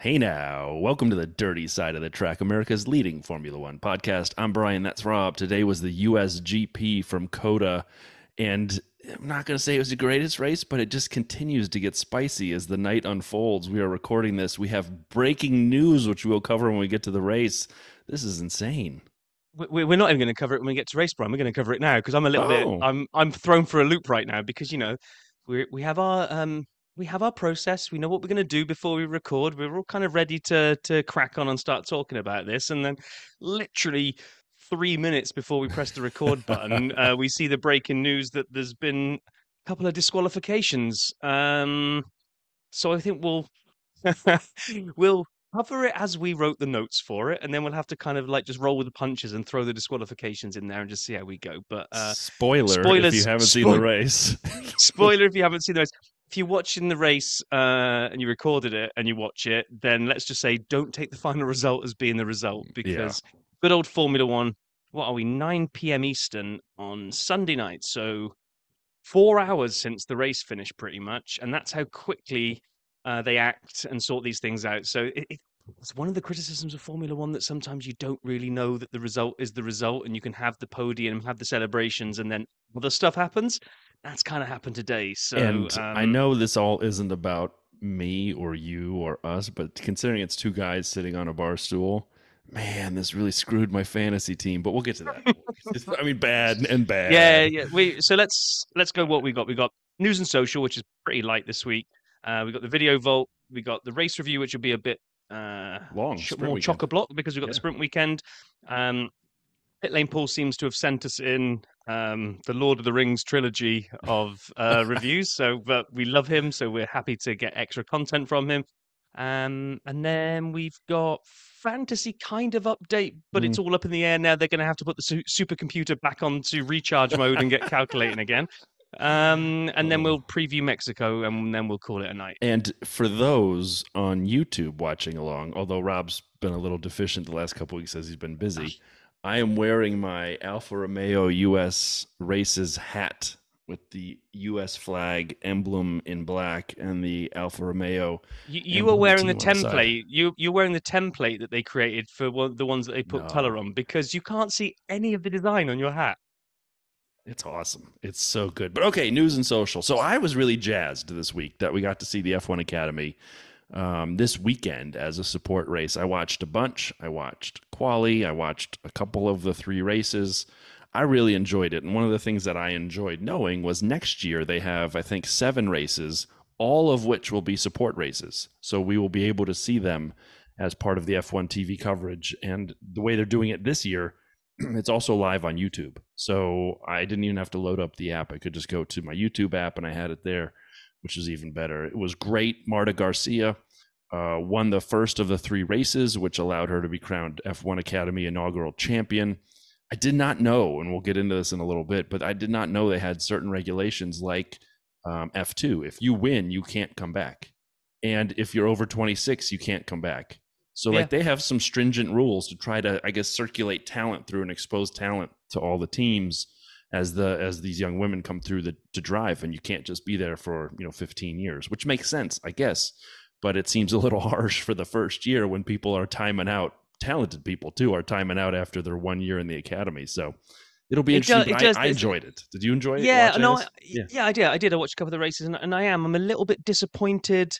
Hey now, welcome to the dirty side of the track, America's leading Formula One podcast. I'm Brian, that's Rob. Today was the USGP from Coda, and I'm not going to say it was the greatest race, but it just continues to get spicy as the night unfolds. We are recording this. We have breaking news, which we'll cover when we get to the race. This is insane. We're not even going to cover it when we get to race, Brian. We're going to cover it now because I'm a little bit. Oh, I'm thrown for a loop right now because we have our process. We know what we're going to do before we record. We're all kind of ready to crack on and start talking about this, and then literally 3 minutes before we press the record button, we see the breaking news that there's been a couple of disqualifications. So I think we'll we'll cover it as we wrote the notes for it, and then we'll have to kind of like just roll with the punches and throw the disqualifications in there and just see how we go. But spoiler if you spoilers, haven't seen the race. spoiler if you haven't seen the race. If you're watching the race and you recorded it and you watch it, then let's just say don't take the final result as being the result Yeah. because good old Formula One. What are we? 9 p.m. Eastern on Sunday night. So 4 hours since the race finished, pretty much, and that's how quickly they act and sort these things out. So it's one of the criticisms of Formula One that sometimes you don't really know that the result is the result, and you can have the podium, have the celebrations, and then other stuff happens. That's kind of happened today. So And I know this all isn't about me or you or us, but considering it's two guys sitting on a bar stool, man, this really screwed my fantasy team. But we'll get to that. I mean, bad and yeah, bad. yeah. So let's go. What we got? We got news and social, which is pretty light this week. We got the video vault. We got the race review, which will be a bit Long sprint more weekend. chock a block because we've got Yeah. the sprint weekend. Um, Pitlane Paul seems to have sent us in the Lord of the Rings trilogy of reviews. So, but we love him, so we're happy to get extra content from him. And then we've got fantasy kind of update, but Mm. it's all up in the air now. They're going to have to put the supercomputer back onto recharge mode and get calculating again. And then Oh. we'll preview Mexico, and then we'll call it a night. And for those on YouTube watching along, although Rob's been a little deficient the last couple weeks as he's been busy, I am wearing my Alfa Romeo US Races hat with the US flag emblem in black and the Alfa Romeo You are emblem wearing the team on the side. template. You're wearing the template that they created for the ones that they put color No, on because you can't see any of the design on your hat. it's awesome. It's so good. But okay, news and social. So I was really jazzed this week that we got to see the F1 Academy this weekend as a support race. I watched a bunch. I watched quali. I watched a couple of the three races. I really enjoyed it. And one of the things that I enjoyed knowing was next year they have, I think, 7 races, all of which will be support races. So we will be able to see them as part of the F1 TV coverage. And the way they're doing it this year, it's also live on YouTube. So I didn't even have to load up the app. I could just go to my YouTube app and I had it there, which is even better. It was great. Marta Garcia won the first of the 3 races, which allowed her to be crowned F1 Academy inaugural champion. I did not know, and we'll get into this in a little bit, but I did not know they had certain regulations like F2. If you win, you can't come back. And if you're over 26, you can't come back. So Yeah. like they have some stringent rules to try to, I guess, circulate talent through and expose talent to all the teams as these young women come through to drive, and you can't just be there for 15 years, which makes sense, I guess. But it seems a little harsh for the first year when people are timing out. Talented people too are timing out after their 1 year in the academy. So it'll be It interesting. does. But It does. I enjoyed it. Did you enjoy it? Yeah. Watch No. this? Yeah. Yeah, I did. I did. I watched a couple of the races, and I am. I'm a little bit disappointed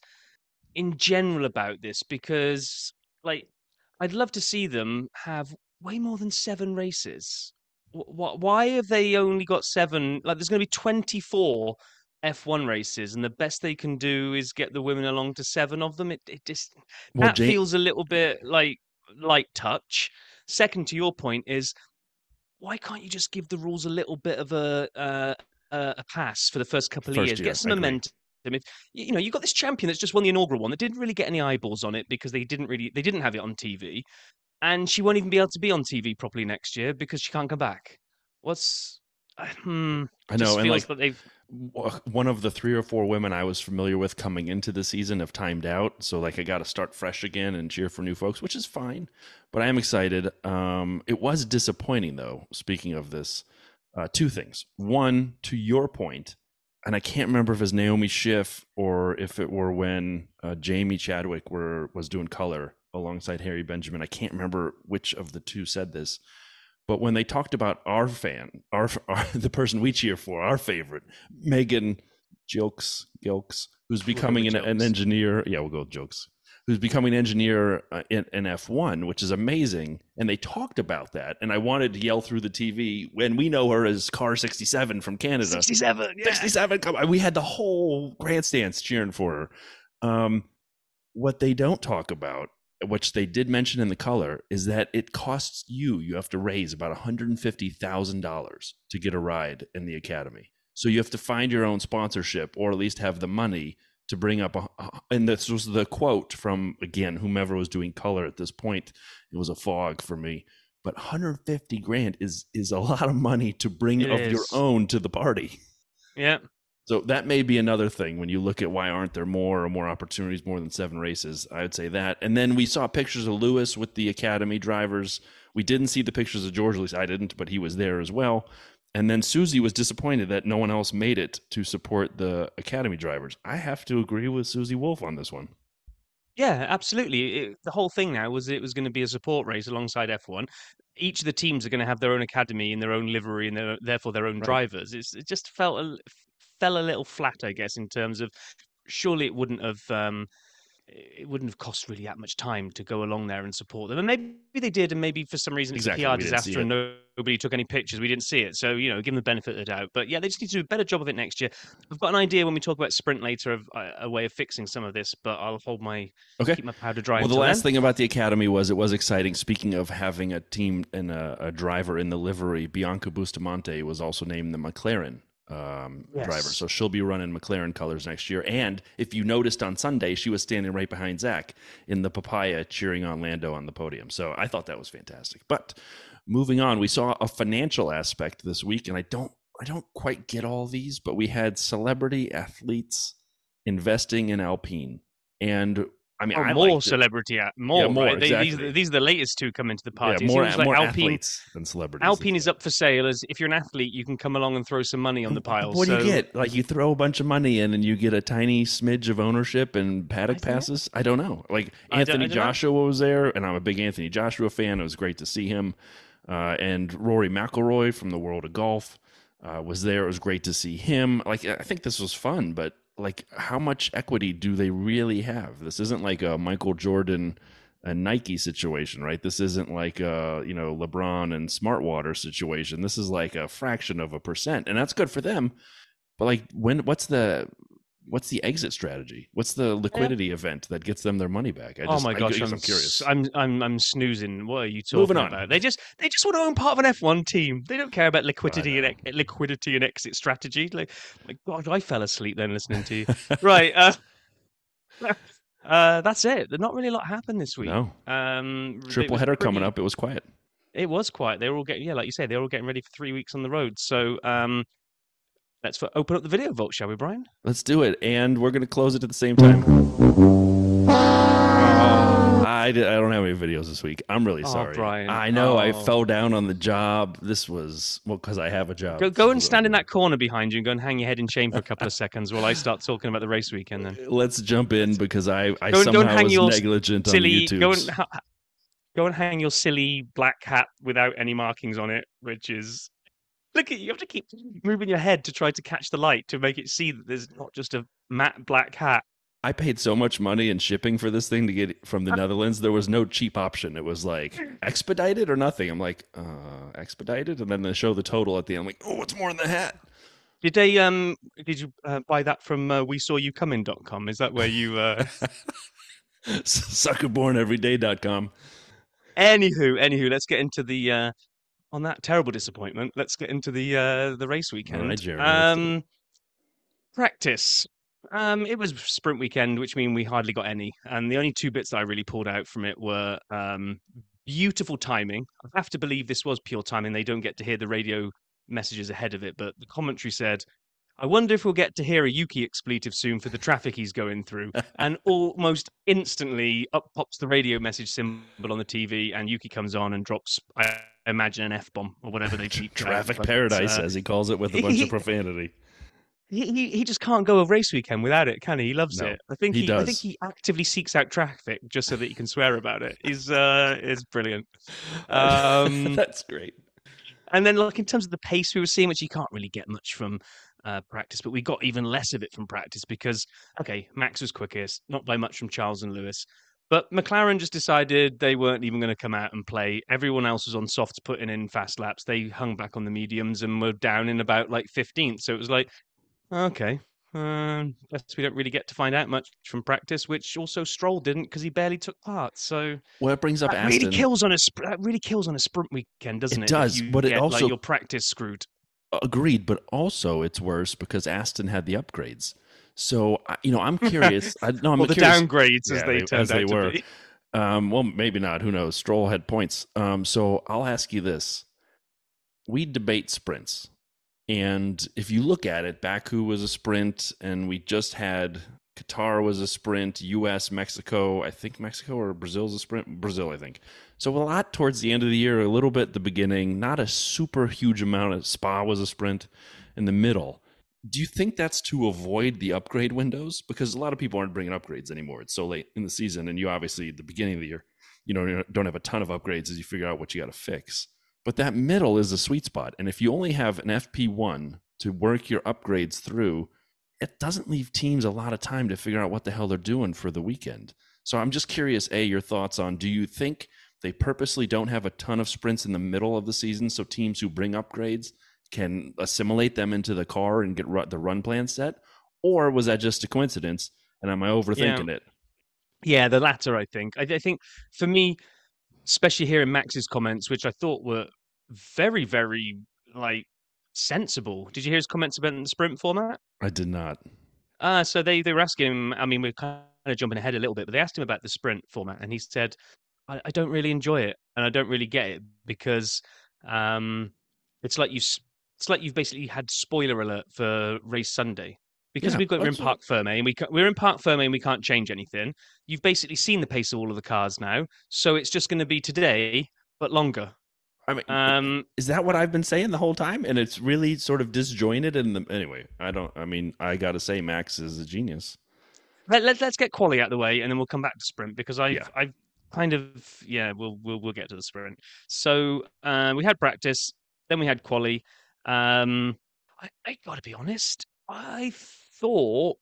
in general about this because, like, I'd love to see them have way more than 7 races. Why have they only got 7? Like, there's going to be 24 F1 races, and the best they can do is get the women along to 7 of them. It just Well, that Jane, feels a little bit like light touch. Second, to your point, is why can't you just give the rules a little bit of a pass for the first couple of first years, year, get some I agree. momentum? If you got this champion that's just won the inaugural one that didn't really get any eyeballs on it because they didn't have it on TV, and she won't even be able to be on TV properly next year because she can't come back. What's I know, just and feels like that they've one of the 3 or 4 women I was familiar with coming into the season have timed out, so like I got to start fresh again and cheer for new folks, which is fine. But I am excited. It was disappointing though. Speaking of this, 2 things. One, to your point, and I can't remember if it's Naomi Schiff or if it were when Jamie Chadwick was doing color alongside Harry Benjamin. I can't remember which of the two said this, but when they talked about our fan, our the person we cheer for, our favorite, Megan Gilks, who's becoming an engineer. Yeah, we'll go with Jokes. Who's becoming an engineer in F1, which is amazing. And they talked about that. And I wanted to yell through the TV when we know her as Car 67 from Canada. 67, yeah. 67, come on. We had the whole grandstands cheering for her. What they don't talk about, which they did mention in the color, is that it costs you have to raise about $150,000 to get a ride in the Academy. So you have to find your own sponsorship, or at least have the money to bring up and this was the quote from, again, whomever was doing color at this point. It was a fog for me, but 150 grand is a lot of money to bring your own to the party. Yeah. So that may be another thing when you look at why aren't there more opportunities, more than 7 races. I would say that. And then we saw pictures of Lewis with the Academy drivers. We didn't see the pictures of George, at least I didn't, but he was there as well. And then Susie was disappointed that no one else made it to support the Academy drivers. I have to agree with Susie Wolf on this one. Yeah, absolutely. The whole thing now was it was going to be a support race alongside F1. Each of the teams are going to have their own academy and their own livery and therefore their own drivers. It just fell a little flat, I guess, in terms of surely it wouldn't have cost really that much time to go along there and support them. And maybe they did, and maybe for some reason it's a PR disaster and nobody took any pictures. We didn't see it. So, give them the benefit of the doubt. But yeah, they just need to do a better job of it next year. I've got an idea when we talk about sprint later of a way of fixing some of this, but I'll keep my powder dry. Well, the last thing about the Academy was it was exciting. Speaking of having a team and a driver in the livery, Bianca Bustamante was also named the McLaren driver. So she'll be running McLaren colors next year. And if you noticed on Sunday, she was standing right behind Zach in the papaya cheering on Lando on the podium. So I thought that was fantastic. But moving on, we saw a financial aspect this week, and I don't quite get all these, but we had celebrity athletes investing in Alpine. And I mean, more celebrity, more. Right? Exactly. These are the latest two come into the party. Yeah, more athletes than celebrities. Alpine is up for sale. As if you're an athlete, you can come along and throw some money on the pile. What do you get? Like you throw a bunch of money in, and you get a tiny smidge of ownership and paddock passes. I don't know. Like Anthony Joshua was there, and I'm a big Anthony Joshua fan. It was great to see him. And Rory McIlroy from the World of Golf was there. It was great to see him. Like I think this was fun, but like how much equity do they really have? This isn't like a Michael Jordan and Nike situation, right? This isn't like a LeBron and Smartwater situation. This is like a fraction of a percent, and that's good for them. But like what's the exit strategy? What's the liquidity event that gets them their money back? I'm curious. I'm snoozing. What are you talking about? They just want to own part of an F1 team. They don't care about liquidity and exit strategy. Like, my God, I fell asleep then listening to you. Right. That's it. Not really a lot happened this week. No. Triple header coming up. It was quiet. It was quiet. They were all getting, like you say, they were all getting ready for 3 weeks on the road. So, let's open up the video vault, shall we, Brian? Let's do it. And we're going to close it at the same time. I don't have any videos this week. I'm really sorry. Brian. I know. I fell down on the job. This was, because I have a job. Go and stand in that corner behind you and go and hang your head in shame for a couple of seconds while I start talking about the race weekend then. Let's jump in because I somehow was negligent on YouTube. Go and hang your silly black hat without any markings on it, which is... Look at you have to keep moving your head to try to catch the light to make it see that there's not just a matte black hat. I paid so much money in shipping for this thing to get from the Netherlands. There was no cheap option. It was like expedited or nothing. I'm like, expedited, and then they show the total at the end. I'm like, oh, it's more in the hat. Did you buy that from WeSawYouComing.com? Is that where you suckerborneveryday.com? Anywho, let's get into the on that terrible disappointment. Let's get into the race weekend. All right, Jeremy. Practice. It was sprint weekend, which means we hardly got any. And the only two bits that I really pulled out from it were beautiful timing. I have to believe this was pure timing. They don't get to hear the radio messages ahead of it, but the commentary said, I wonder if we'll get to hear a Yuki expletive soon for the traffic he's going through. And almost instantly up pops the radio message symbol on the TV and Yuki comes on and drops, I imagine, an F-bomb or whatever they keep. Traffic paradise, as he calls it, with a bunch of profanity. he just can't go a race weekend without it, can he? He loves No, it. I think he he I think does. he actively seeks out traffic just so that he can swear about it. He's it's brilliant. I, Um, that's great. and then like in terms of the pace we were seeing, which you can't really get much from practice, but we got even less of it from practice because okay, Max was quickest, not by much from Charles and Lewis. But McLaren just decided they weren't even going to come out and play. Everyone else was on softs putting in fast laps. They hung back on the mediums and were down in about like 15th. So it was like, okay. Guess we don't really get to find out much from practice, which also Stroll didn't because he barely took part. So Well, it brings up that really Aston. kills on that really kills on a sprint weekend, doesn't It it? If does, you but it get like also your practice screwed. agreed. But also, it's worse because Aston had the upgrades. So I'm curious. No, I'm Or the curious. downgrades as Yeah, they as turned they out to were. be. Well, maybe not. Who knows? Stroll had points. So I'll ask you this: we debate sprints. And if you look at it, Baku was a sprint, and we just had Qatar was a sprint, US, Mexico. I think Mexico or Brazil's a sprint. Brazil, I think. So a lot towards the end of the year, a little bit at the beginning, not a super huge amount. Of Spa was a sprint in the middle. Do you think that's to avoid the upgrade windows? Because a lot of people aren't bringing upgrades anymore. It's so late in the season, and you obviously at the beginning of the year, you don't have a ton of upgrades as you figure out what you got to fix. But that middle is a sweet spot. And if you only have an FP1 to work your upgrades through, it doesn't leave teams a lot of time to figure out what the hell they're doing for the weekend. So I'm just curious, your thoughts on, do you think they purposely don't have a ton of sprints in the middle of the season so teams who bring upgrades can assimilate them into the car and get the run plan set? Or was that just a coincidence? And am I Yeah. overthinking it? Yeah, the latter, I think. I think for me, especially hearing Max's comments, which I thought were very, very like sensible. Did you hear his comments about the sprint format? I did not. So they were asking him. I mean, we're kind of jumping ahead a little bit, but they asked him about the sprint format, and he said, I don't really enjoy it, and I don't really get it because um, it's like it's like you've basically had spoiler alert for race Sunday because Yeah, we're in that's Park Ferme and we're in Park Ferme and we can't change anything. You've basically seen the pace of all of the cars now, so it's just going to be today but longer. I mean, Um, is that what I've been saying the whole time? And it's really sort of disjointed. Anyway, I don't. I mean, I got to say, Max is a genius. let's get quali out of the way and then we'll come back to sprint because Yeah, I've kind of yeah we'll get to the sprint. So we had practice, then we had quali. I got to be honest, I thought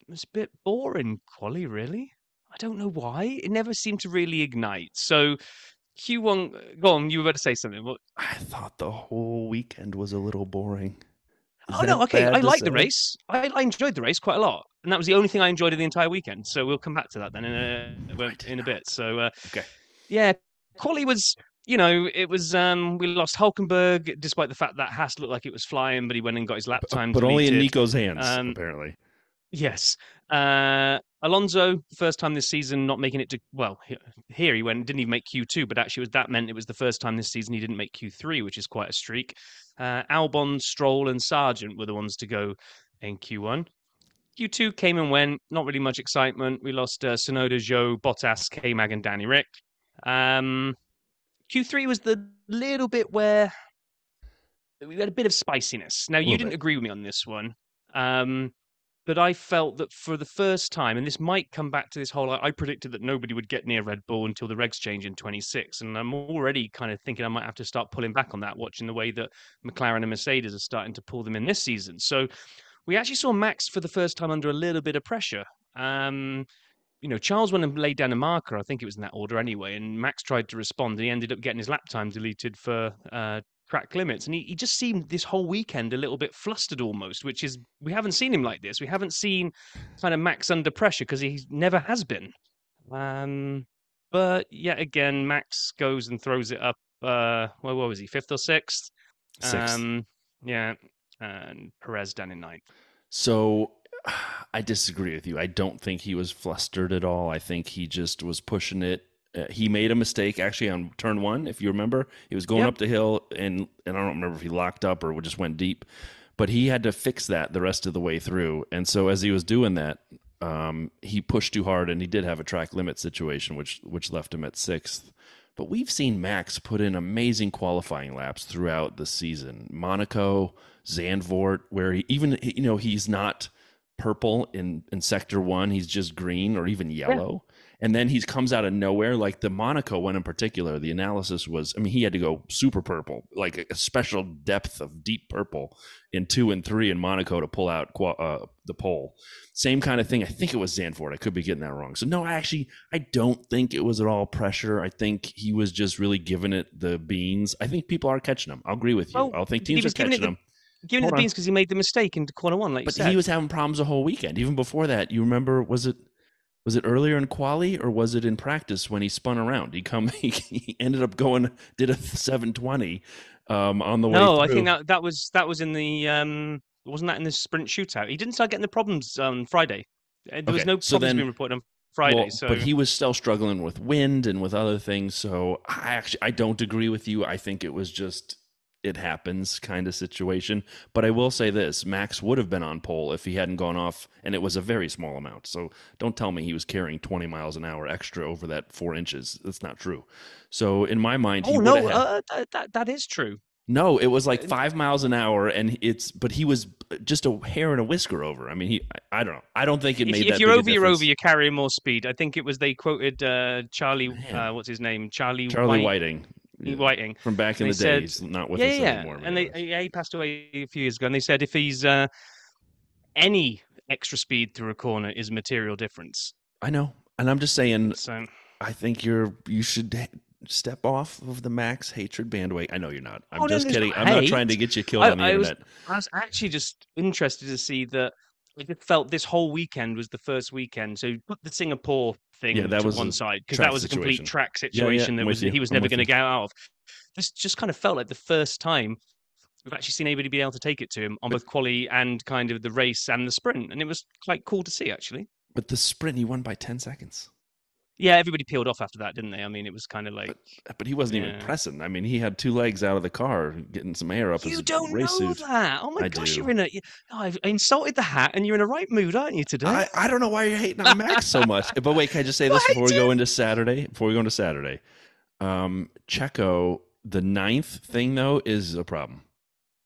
it was a bit boring quali really. I don't know why. It never seemed to really ignite. So Q1, go on. You were about to say something. What? I thought the whole weekend was a little boring. Is Oh no, that okay. I bad to liked the say? race. I enjoyed the race quite a lot, and that was the only thing I enjoyed of the entire weekend. So we'll come back to that then I did in a bit. not. So Okay, yeah, quali was, it was we lost Hulkenberg despite the fact that Haas looked like it was flying, but he went and got his lap time but only in deleted. Nico's hands, Um, apparently. yes. Alonso, first time this season not making it to, well, here he went, didn't even make Q2, but actually that meant it was the first time this season he didn't make Q3, which is quite a streak. Albon, Stroll, and Sargent were the ones to go in Q1. Q2 came and went, not really much excitement. We lost Sonoda, Joe, Bottas, K-Mag, and Danny Rick. Q3 was the little bit where we had a bit of spiciness. Now, A little you didn't bit. agree with me on this one, but I felt that for the first time, and this might come back to this whole, I predicted that nobody would get near Red Bull until the regs change in 26. And I'm already kind of thinking I might have to start pulling back on that, watching the way that McLaren and Mercedes are starting to pull them in this season. So we actually saw Max for the first time under a little bit of pressure. Charles went and laid down a marker. I think it was in that order anyway. And Max tried to respond, and he ended up getting his lap time deleted for track limits. And he just seemed this whole weekend a little bit flustered almost, which is, we haven't seen him like this. We haven't seen kind of Max under pressure because he never has been. But yet again, Max goes and throws it up. What was he, fifth or sixth? Sixth. Yeah, and Perez down in ninth. So I disagree with you. I don't think he was flustered at all. I think he just was pushing it. He made a mistake actually on turn one. If you remember, he was going Yep. up the hill, and I don't remember if he locked up or just went deep, but he had to fix that the rest of the way through. And so as he was doing that, he pushed too hard, and he did have a track limit situation, which left him at sixth. but we've seen Max put in amazing qualifying laps throughout the season. Monaco, Zandvoort, where he's not purple in sector 1, he's just green or even yellow. And then he comes out of nowhere, like the Monaco one in particular. The analysis was, he had to go super purple, like a special depth of deep purple in 2 and 3 in Monaco to pull out the pole. Same kind of thing. I think it was Zandvoort. I could be getting that wrong. So no, I don't think it was at all pressure. I think he was just really giving it the beans. I think people are catching him. I'll agree with you. I think teams are catching him. Giving it the beans because he made the mistake into quarter 1, like you said. But he was having problems the whole weekend. Even before that, you remember, was it earlier in quali or was it in practice when he spun around? He ended up did a 720 on the way through. No, I think that was in the wasn't that in the sprint shootout? He didn't start getting the problems on Friday. There was no problems being reported on Friday. But he was still struggling with wind and with other things. So I don't agree with you. I think it was just it happens kind of situation. But I will say this, Max would have been on pole if he hadn't gone off, and it was a very small amount. So don't tell me he was carrying 20 miles an hour extra over that 4 inches. That's not true. So in my mind, that is true. No, it was like 5 miles an hour, but he was just a hair and a whisker over. I mean, I don't know. I don't think it made that. If you're over, you're over. You're carrying more speed. I think it was they quoted Charlie. What's his name? Charlie Whiting. Whiting from back in the day. He's not with us anymore. And he passed away a few years ago. And they said if he's any extra speed through a corner is a material difference. I know, and I'm just saying. So, I think you should step off of the Max hatred bandwagon. I know you're not. I'm just kidding. I'm not trying to get you killed on the internet. I was actually just interested to see that. I just felt this whole weekend was the first weekend. So put the Singapore thing to one side because that was a complete track situation that he was never going to get out of. This just kind of felt like the first time we've actually seen anybody be able to take it to him on both quali and kind of the race and the sprint, and it was quite cool to see actually. But the sprint, he won by 10 seconds. Yeah, everybody peeled off after that, didn't they? I mean, it was kind of like... But he wasn't even pressing. I mean, he had 2 legs out of the car, getting some air up his race suit. You don't know that! Oh my gosh, you're in a... I insulted the hat, and you're in a right mood, aren't you, today? I don't know why you're hating on Max so much. But wait, can I just say this before we go into Saturday? Checo, the 9th thing, though, is a problem.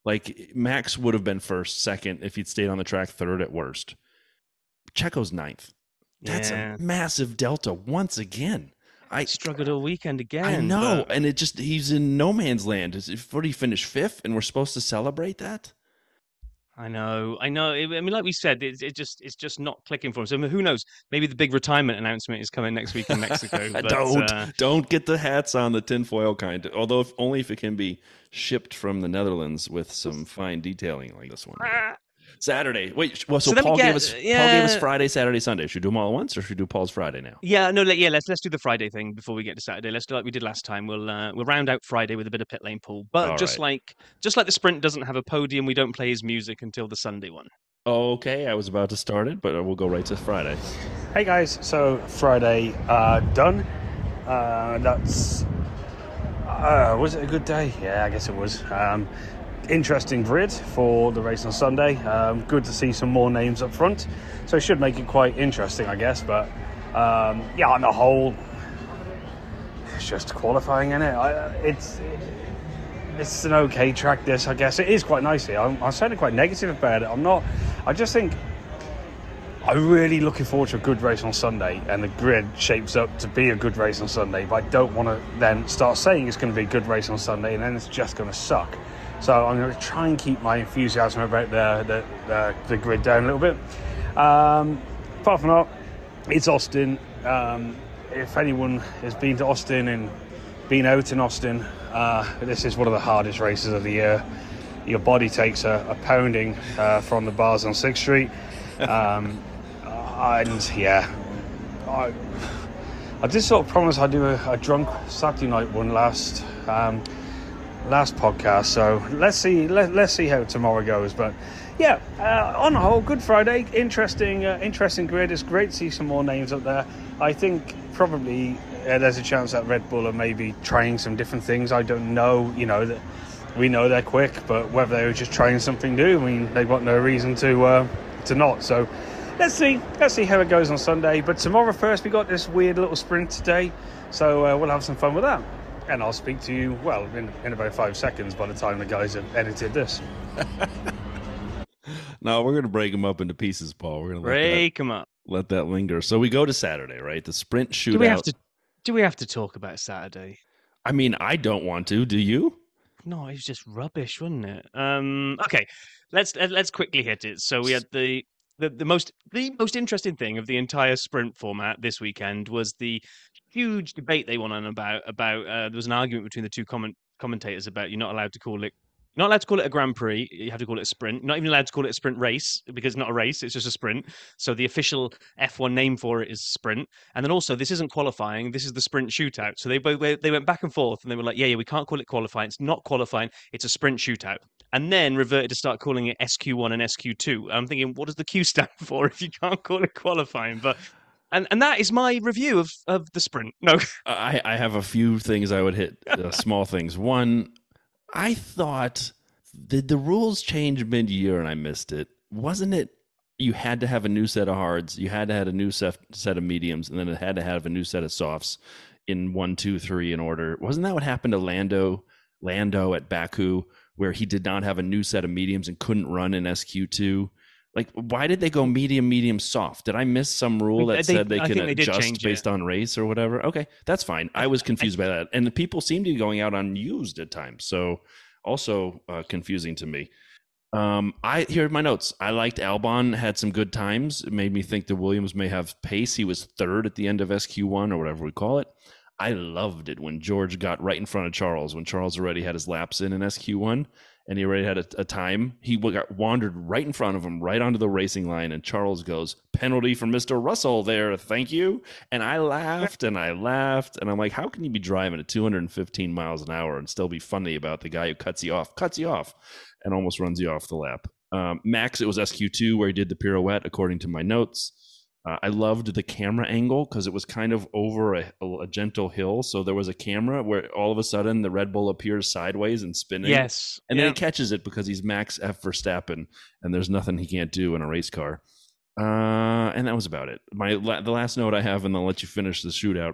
Like, Max would have been first, second, if he'd stayed on the track, third at worst. Checo's 9th. That's a massive delta once again. I struggled all weekend again. I know, and he's in no man's land. What, he finished 5th, and we're supposed to celebrate that? I know. I mean, like we said, it's just not clicking for him. So who knows? Maybe the big retirement announcement is coming next week in Mexico. But, don't get the hats on, the tinfoil kind. Although only if it can be shipped from the Netherlands with some fine detailing like this one. Saturday. Wait, well, so Paul gave us Friday, Saturday, Sunday. Should we do them all at once, or should we do Paul's Friday now? Let's do the Friday thing before we get to Saturday. Let's do like we did last time. We'll round out Friday with a bit of Pitlane Paul. But just like the sprint doesn't have a podium, we don't play his music until the Sunday one. Okay, I was about to start it, but we'll go right to Friday. Hey guys, so Friday done. Was it a good day? Yeah, I guess it was. Interesting grid for the race on Sunday. Good to see some more names up front, so it should make it quite interesting, I guess. But on the whole, it's just qualifying, isn't it? It's an okay track. This, I guess, it is quite nice here. I'm sounding quite negative about it. I'm not. I just think I'm really looking forward to a good race on Sunday, and the grid shapes up to be a good race on Sunday. But I don't want to then start saying it's going to be a good race on Sunday, and then it's just going to suck. So I'm going to try and keep my enthusiasm about the grid down a little bit. Apart from that, it's Austin. If anyone has been to Austin and been out in Austin, this is one of the hardest races of the year. Your body takes a pounding from the bars on 6th Street. I did sort of promise I'd do a drunk Saturday night one last podcast, so let's see how tomorrow goes. But on the whole, good Friday. Interesting grid. It's great to see some more names up there. I think probably there's a chance that Red Bull are maybe trying some different things. I don't know. That we know they're quick, but whether they were just trying something new, I mean, they've got no reason to not. So let's see how it goes on Sunday. But tomorrow first, we got this weird little sprint today, so we'll have some fun with that. and I'll speak to you, well, in about 5 seconds by the time the guys have edited this. No, we're going to break them up into pieces, Paul. We're going to Break them up. let that linger. So we go to Saturday, right? The sprint shootout. Do we have to talk about Saturday? I mean, I don't want to. Do you? No, it was just rubbish, wasn't it? Okay, let's quickly hit it. So we had the most interesting thing of the entire sprint format this weekend was the huge debate they went on about there was an argument between the two commentators about you're not allowed to call it. You're not allowed to call it a Grand Prix. You have to call it a sprint. You're not even allowed to call it a sprint race because it's not a race. It's just a sprint. So the official F1 name for it is sprint. And then also, this isn't qualifying. This is the sprint shootout. So they went back and forth, and they were like, "Yeah, we can't call it qualifying. It's not qualifying. It's a sprint shootout." And then reverted to start calling it SQ1 and SQ2. I'm thinking, what does the Q stand for if you can't call it qualifying? But and that is my review of the sprint. No, I have a few things I would hit, small things. One, I thought the rules changed mid-year and I missed it. Wasn't it you had to have a new set of hards, you had to have a new set of mediums, and then it had to have a new set of softs in 1, 2, 3 in order? Wasn't that what happened to Lando at Baku, where he did not have a new set of mediums and couldn't run in SQ2? Like, why did they go medium, soft? Did I miss some rule that said they could adjust based on race or whatever? Okay, that's fine. I was confused by that. And the people seem to be going out unused at times. So also confusing to me. Here are my notes. I liked Albon, had some good times. It made me think the Williams may have pace. He was third at the end of SQ1 or whatever we call it. I loved it when George got right in front of Charles, when Charles already had his laps in SQ1. And he already had a time. He got wandered right in front of him, right onto the racing line, and Charles goes, "Penalty for Mr. Russell there, thank you." And I laughed, and I'm like, how can you be driving at 215 miles an hour and still be funny about the guy who cuts you off, and almost runs you off the lap? Max, it was SQ2 where he did the pirouette, according to my notes. I loved the camera angle because it was kind of over a gentle hill. So there was a camera where all of a sudden the Red Bull appears sideways and spinning. Yes. And then he catches it because he's Max F. Verstappen and there's nothing he can't do in a race car. And that was about it. The last note I have, and I'll let you finish the shootout.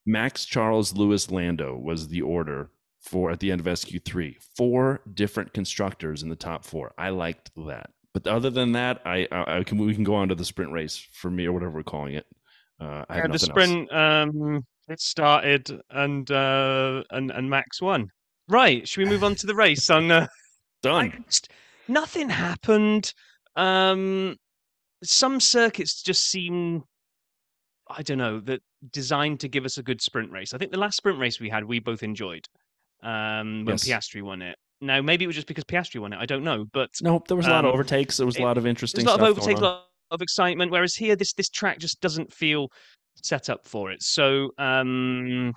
Max, Charles, Lewis, Lando was the order for at the end of SQ3. 4 different constructors in the top 4. I liked that. But other than that, we can go on to the sprint race for me or whatever we're calling it. The sprint it started and Max won. Right, should we move on to the race? Done. Nothing happened. Some circuits just seem, I don't know, that designed to give us a good sprint race. I think the last sprint race we had, we both enjoyed when Piastri won it. Now, maybe it was just because Piastri won it. I don't know, but no, there was a lot of overtakes. There was a lot of interesting stuff. A lot of overtakes, a lot of excitement. Whereas here, this track just doesn't feel set up for it. So, I'm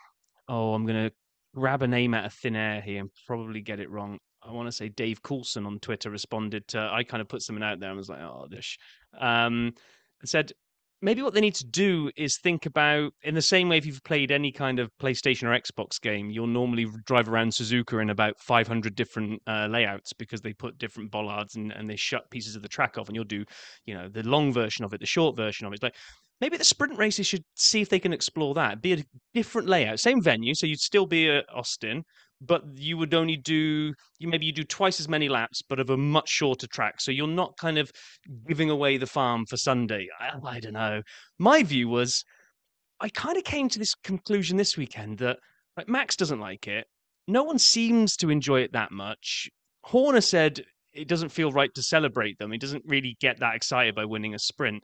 going to grab a name out of thin air here and probably get it wrong. I want to say Dave Coulson on Twitter responded to. I kind of put something out there and was like, "Oh, dish," and said, maybe what they need to do is think about, in the same way if you've played any kind of PlayStation or Xbox game, you'll normally drive around Suzuka in about 500 different layouts because they put different bollards and they shut pieces of the track off, and you'll do, the long version of it, the short version of it. It's like, maybe the sprint races should see if they can explore that. Be a different layout, same venue, so you'd still be at Austin, but you would only do twice as many laps, but of a much shorter track. So you're not kind of giving away the farm for Sunday. I don't know. My view was, I kind of came to this conclusion this weekend that Max doesn't like it. No one seems to enjoy it that much. Horner said it doesn't feel right to celebrate them. He doesn't really get that excited by winning a sprint.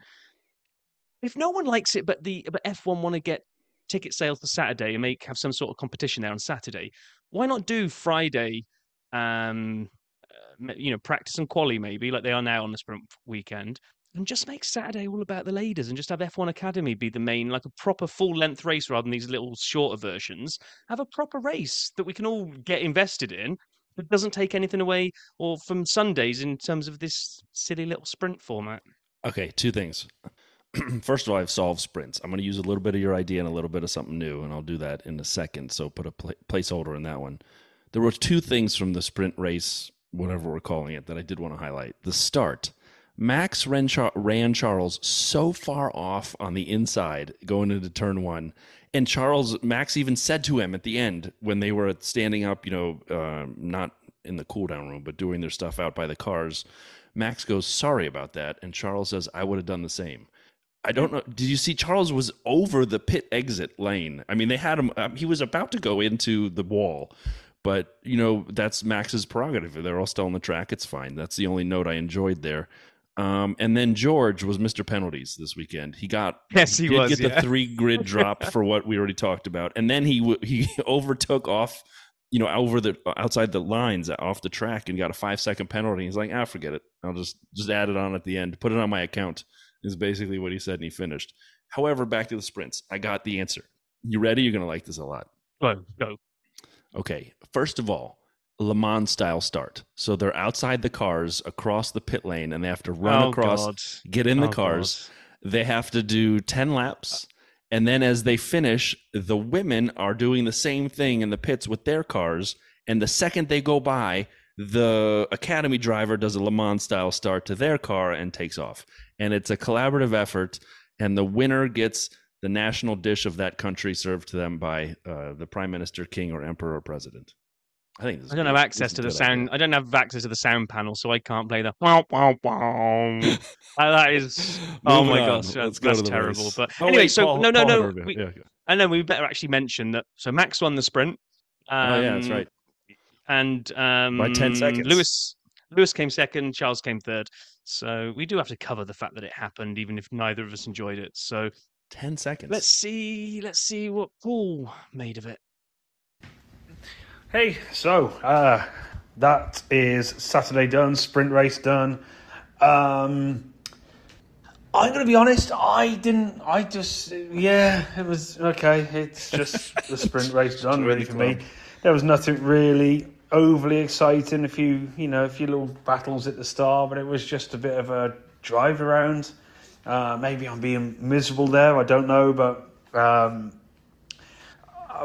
If no one likes it, but F1 want to get ticket sales for Saturday and have some sort of competition there on Saturday, why not do Friday, practice and quali maybe like they are now on the sprint weekend, and just make Saturday all about the ladies and just have F1 Academy be the main, like a proper full-length race rather than these little shorter versions. Have a proper race that we can all get invested in that doesn't take anything away or from Sundays in terms of this silly little sprint format. Okay, 2 things. First of all, I've solved sprints. I'm going to use a little bit of your idea and a little bit of something new, and I'll do that in a second. So put a placeholder in that one. There were 2 things from the sprint race, whatever we're calling it, that I did want to highlight. The start. Max ran Charles so far off on the inside going into turn one. And Max even said to him at the end when they were standing up, not in the cool down room, but doing their stuff out by the cars. Max goes, sorry about that. And Charles says, I would have done the same. I don't know. Did you see Charles was over the pit exit lane? I mean, they had him. He was about to go into the wall. But, that's Max's prerogative. They're all still on the track. It's fine. That's the only note I enjoyed there. And then George was Mr. Penalties this weekend. He did get the 3 grid drop for what we already talked about. And then he overtook off, outside the lines off the track and got a 5-second penalty. He's like, forget it. I'll just add it on at the end. Put it on my account is basically what he said, and he finished. However, back to the sprints. I got the answer. You ready? You're going to like this a lot. Go. Okay. First of all, Le Mans style start. So they're outside the cars across the pit lane and they have to run across, get in the cars. God. They have to do 10 laps. And then as they finish, the women are doing the same thing in the pits with their cars. And the second they go by, the Academy driver does a Le Mans style start to their car and takes off. And it's a collaborative effort. And the winner gets the national dish of that country served to them by the prime minister, king, or emperor or president. I don't have access to the sound. I don't have access to the sound panel, so I can't play the wow wow wow. That is. Oh my gosh, that's terrible. Race. But anyway, no. I know we better actually mention that. So Max won the sprint. That's right. And by 10 seconds. Lewis came second. Charles came third. So we do have to cover the fact that it happened, even if neither of us enjoyed it. So 10 seconds. Let's see what Paul made of it. Hey, so that is Saturday done, sprint race done. I'm going to be honest, it was okay. It's just the sprint race done really for me. There was nothing really overly exciting, a few little battles at the start, but it was just a bit of a drive around. Maybe I'm being miserable there, I don't know, but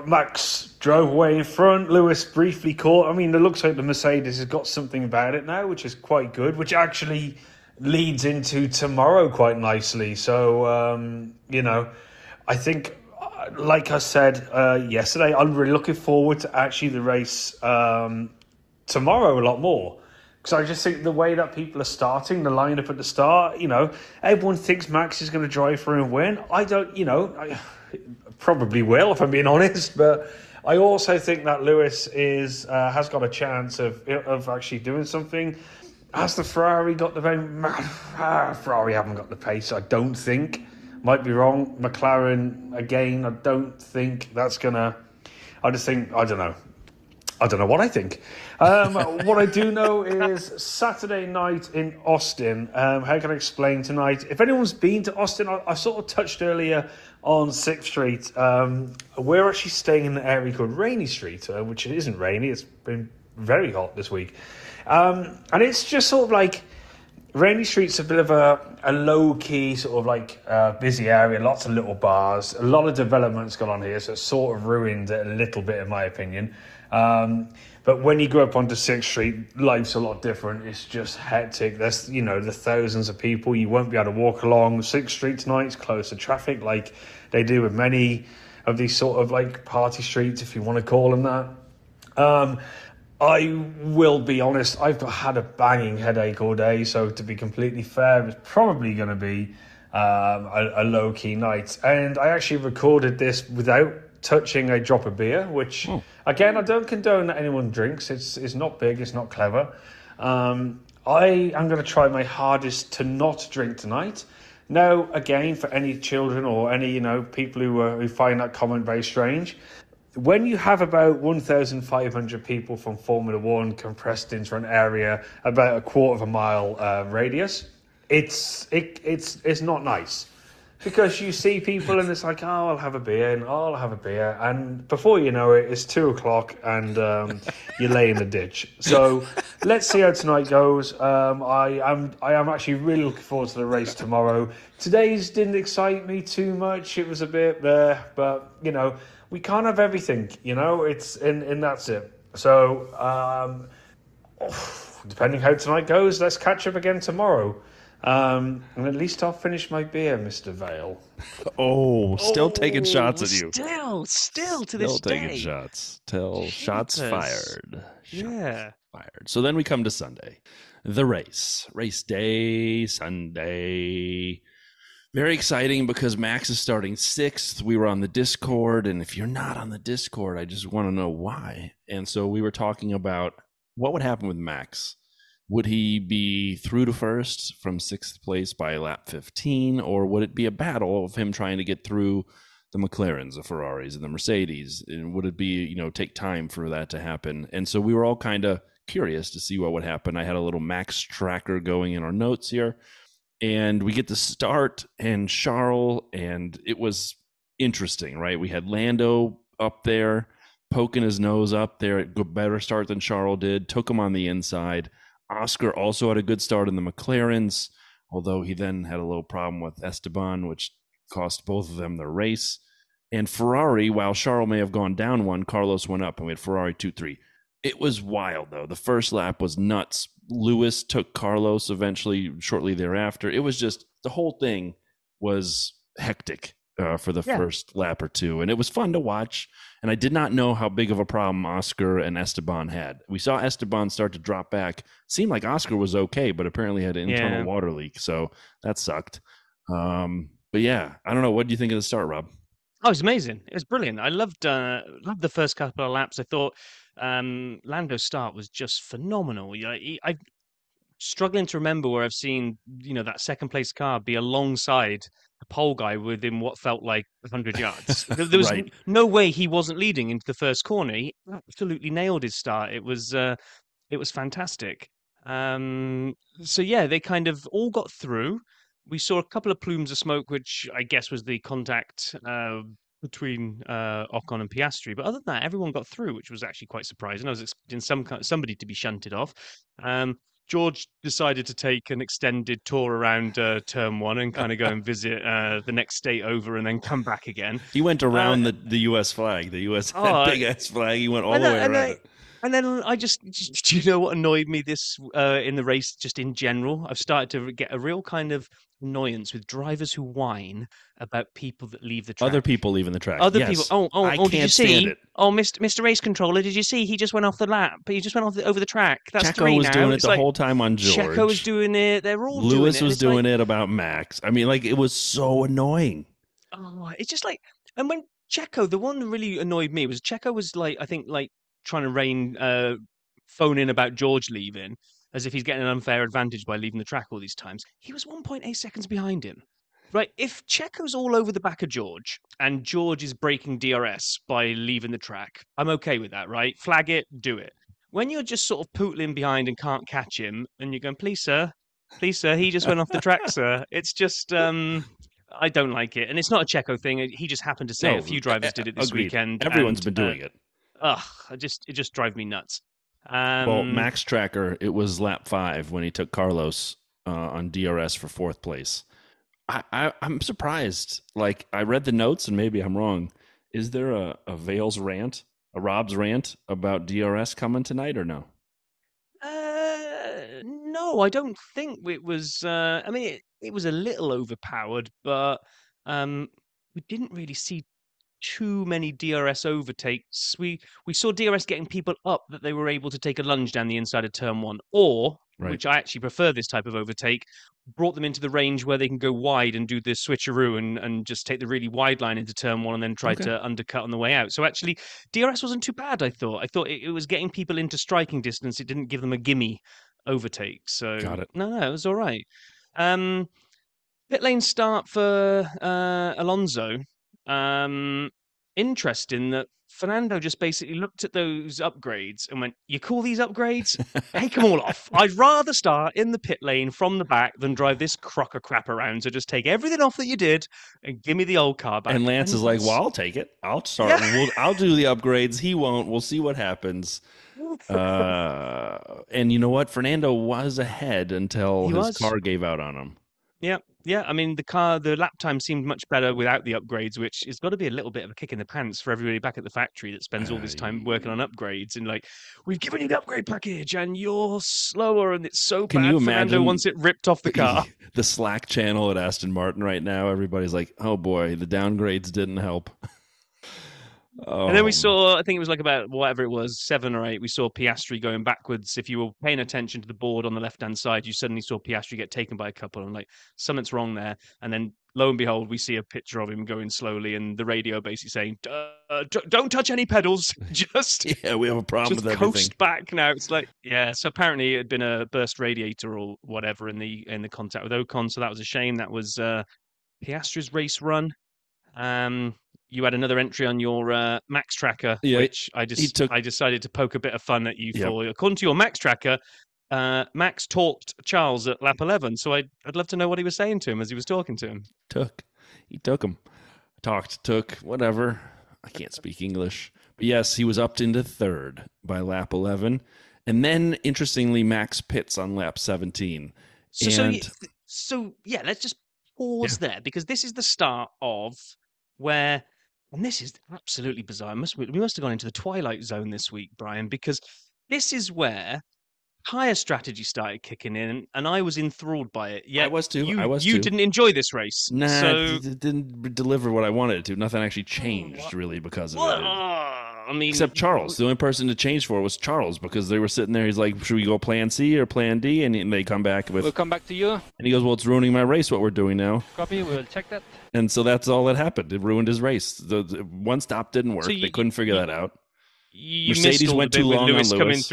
Max drove away in front. Lewis briefly caught. I mean, it looks like the Mercedes has got something about it now, which is quite good, which actually leads into tomorrow quite nicely. So, I think, like I said yesterday, I'm really looking forward to actually the race tomorrow a lot more. Because I just think the way that people are starting, the lineup at the start, everyone thinks Max is going to drive through and win. I don't, I probably will, if I'm being honest. But I also think that Lewis has got a chance of actually doing something. Has the Ferrari got the Ferrari haven't got the pace, I don't think. Might be wrong. McLaren, again, I don't think that's going to... I don't know. I don't know what I think. What I do know is Saturday night in Austin. How can I explain tonight? If anyone's been to Austin, I sort of touched earlier on 6th Street. We're actually staying in an area called Rainy Street, which isn't rainy. It's been very hot this week. And it's just sort of like... Rainy Street's a bit of a low-key sort of like busy area, lots of little bars, a lot of development's gone on here, so it's sort of ruined it a little bit in my opinion. But when you go up onto 6th Street, life's a lot different. It's just hectic. There's, the thousands of people. You won't be able to walk along 6th Street tonight. It's closed to traffic like they do with many of these sort of like party streets, if you want to call them that. I will be honest, I've had a banging headache all day, so to be completely fair, it's probably going to be a low-key night. And I actually recorded this without touching a drop of beer, which, again, I don't condone that anyone drinks. It's not big, it's not clever. I am going to try my hardest to not drink tonight. Now, again, for any children or any people who find that comment very strange, when you have about 1,500 people from Formula One compressed into an area about a quarter of a mile radius, it's not nice. Because you see people and it's like, I'll have a beer, and before you know it, it's 2:00 and you lay in the ditch. So let's see how tonight goes. I am actually really looking forward to the race tomorrow. Today's didn't excite me too much. It was a bit there, but we can't have everything. It's and that's it. So depending how tonight goes, let's catch up again tomorrow. And at least I'll finish my beer, Mr. Vale. Oh, still taking shots at you. Still to Still this taking day. shots. Till shots Jeepers. fired. Yeah. Fired. So then we come to Sunday. The race. Race day, Sunday. Very exciting because Max is starting 6th. We were on the Discord, and if you're not on the Discord, I just want to know why. And so we were talking about what would happen with Max. Would he be through to first from 6th place by lap 15, or would it be a battle of him trying to get through the McLarens, the Ferraris, and the Mercedes? And would it be, take time for that to happen? And so we were all kind of curious to see what would happen. I had a little Max tracker going in our notes here. And we get to start and Charles, and it was interesting, right? We had Lando up there, poking his nose up there. A better start than Charles did. Took him on the inside. Oscar also had a good start in the McLarens, although he then had a little problem with Esteban, which cost both of them their race. And Ferrari, while Charles may have gone down one, Carlos went up, and we had Ferrari 2-3. It was wild, though. The first lap was nuts. Lewis took Carlos eventually, shortly thereafter. It was just, the whole thing was hectic for the first lap or two. And it was fun to watch. And I did not know how big of a problem Oscar and Esteban had. We saw Esteban start to drop back. Seemed like Oscar was okay, but apparently had an internal water leak. So that sucked. But yeah, I don't know. What do you think of the start, Rob? Oh, it was amazing. It was brilliant. I loved the first couple of laps. I thought Lando's start was just phenomenal. I'm struggling to remember where I've seen that second place car be alongside the pole guy within what felt like 100 yards. There was Right. no way he wasn't leading into the first corner. He absolutely nailed his start. It was fantastic. So yeah, they kind of all got through. We saw a couple of plumes of smoke, which I guess was the contact between Ocon and Piastri. But other than that, everyone got through, which was actually quite surprising. I was expecting somebody to be shunted off. George decided to take an extended tour around Turn 1 and kind of go and visit the next state over and then come back again. He went around the U.S. flag, the U.S. big-ass flag. He went all the way around it. And then do you know what annoyed me this in the race, just in general? I've started to get a real kind of annoyance with drivers who whine about people that leave the track. Other people leaving the track. Other people. I did you can't see? stand it. Oh, Mr. Race Controller, did you see? He just went off the lap. He just went over the track. That's Checo 3 was now. doing it It's the like, whole time on George. Checo was doing it. They're all doing it. Lewis was doing it about Max. I mean, it was so annoying. Oh, it's just like, and when Checo, the one that really annoyed me was Checo was trying to phone in about George leaving, as if he's getting an unfair advantage by leaving the track all these times. He was 1.8 seconds behind him. Right, if Checo's all over the back of George and George is breaking DRS by leaving the track, I'm okay with that, right? Flag it, do it. When you're just sort of pootling behind and can't catch him, and you're going, please, sir, he just went off the track, sir. It's just, I don't like it. And it's not a Checo thing. He just happened to say a few drivers did it this weekend. Everyone's been doing it. It just drives me nuts. Well, Max Tracker, it was lap 5 when he took Carlos on DRS for 4th place. I'm surprised. I read the notes, and maybe I'm wrong. Is there a Vale's rant, a Rob's rant about DRS coming tonight, or no? No, I don't think it was. I mean, it was a little overpowered, but we didn't really see too many DRS overtakes. We saw DRS getting people up that they were able to take a lunge down the inside of Turn 1, or, which I actually prefer this type of overtake, brought them into the range where they can go wide and do the switcheroo and just take the really wide line into Turn 1 and then try to undercut on the way out. So actually, DRS wasn't too bad, I thought. I thought it was getting people into striking distance. It didn't give them a gimme overtake. So Got it. No, it was all right. Pit lane start for Alonso. Interesting that Fernando just basically looked at those upgrades and went, you call these upgrades? Take them all off. I'd rather start in the pit lane from the back than drive this crock of crap around. So just take everything off that you did and give me the old car back. And Lance is like, well, I'll take it. I'll start. Yeah. I'll do the upgrades. He won't. We'll see what happens. And you know what? Fernando was ahead until his car gave out on him. Yeah. Yeah, I mean the lap time seemed much better without the upgrades, which has got to be a little bit of a kick in the pants for everybody back at the factory that spends all this time working on upgrades and like, we've given you the upgrade package and you're slower and it's so Can you bad. Fernando imagine wants it ripped off the car. the Slack channel at Aston Martin right now? Everybody's like, "Oh boy, the downgrades didn't help." And then we Oh, saw, I think it was like about whatever it was, 7 or 8, we saw Piastri going backwards. If you were paying attention to the board on the left-hand side, you suddenly saw Piastri get taken by a couple. And like, something's wrong there. And then lo and behold, we see a picture of him going slowly and the radio basically saying, don't touch any pedals. Just, yeah, we have a problem just with everything. coast back now. It's like, yeah. So apparently it had been a burst radiator or whatever in the contact with Ocon. So that was a shame. That was Piastri's race run. You had another entry on your Max tracker, which I decided to poke a bit of fun at you for. According to your Max tracker, Max talked Charles at lap 11, so I'd love to know what he was saying to him as he was talking to him. He took him. Took, whatever. I can't speak English. But yes, he was upped into third by lap 11. And then, interestingly, Max pits on lap 17. So let's just pause there, because this is the start of where... And this is absolutely bizarre. We must have gone into the twilight zone this week, Brian, because this is where tyre strategy started kicking in, and I was enthralled by it. Yet I was too. You didn't enjoy this race. Nah, so... it didn't deliver what I wanted it to. Nothing actually changed, really, because of it. I mean, except Charles. The only person to change for was Charles, because they were sitting there. He's like, should we go plan C or plan D? And they come back with... We'll come back to you. And he goes, well, it's ruining my race, what we're doing now. Copy, we'll check that. And so that's all that happened. It ruined his race. The one stop didn't work. They couldn't figure that out. Mercedes went too long on Lewis.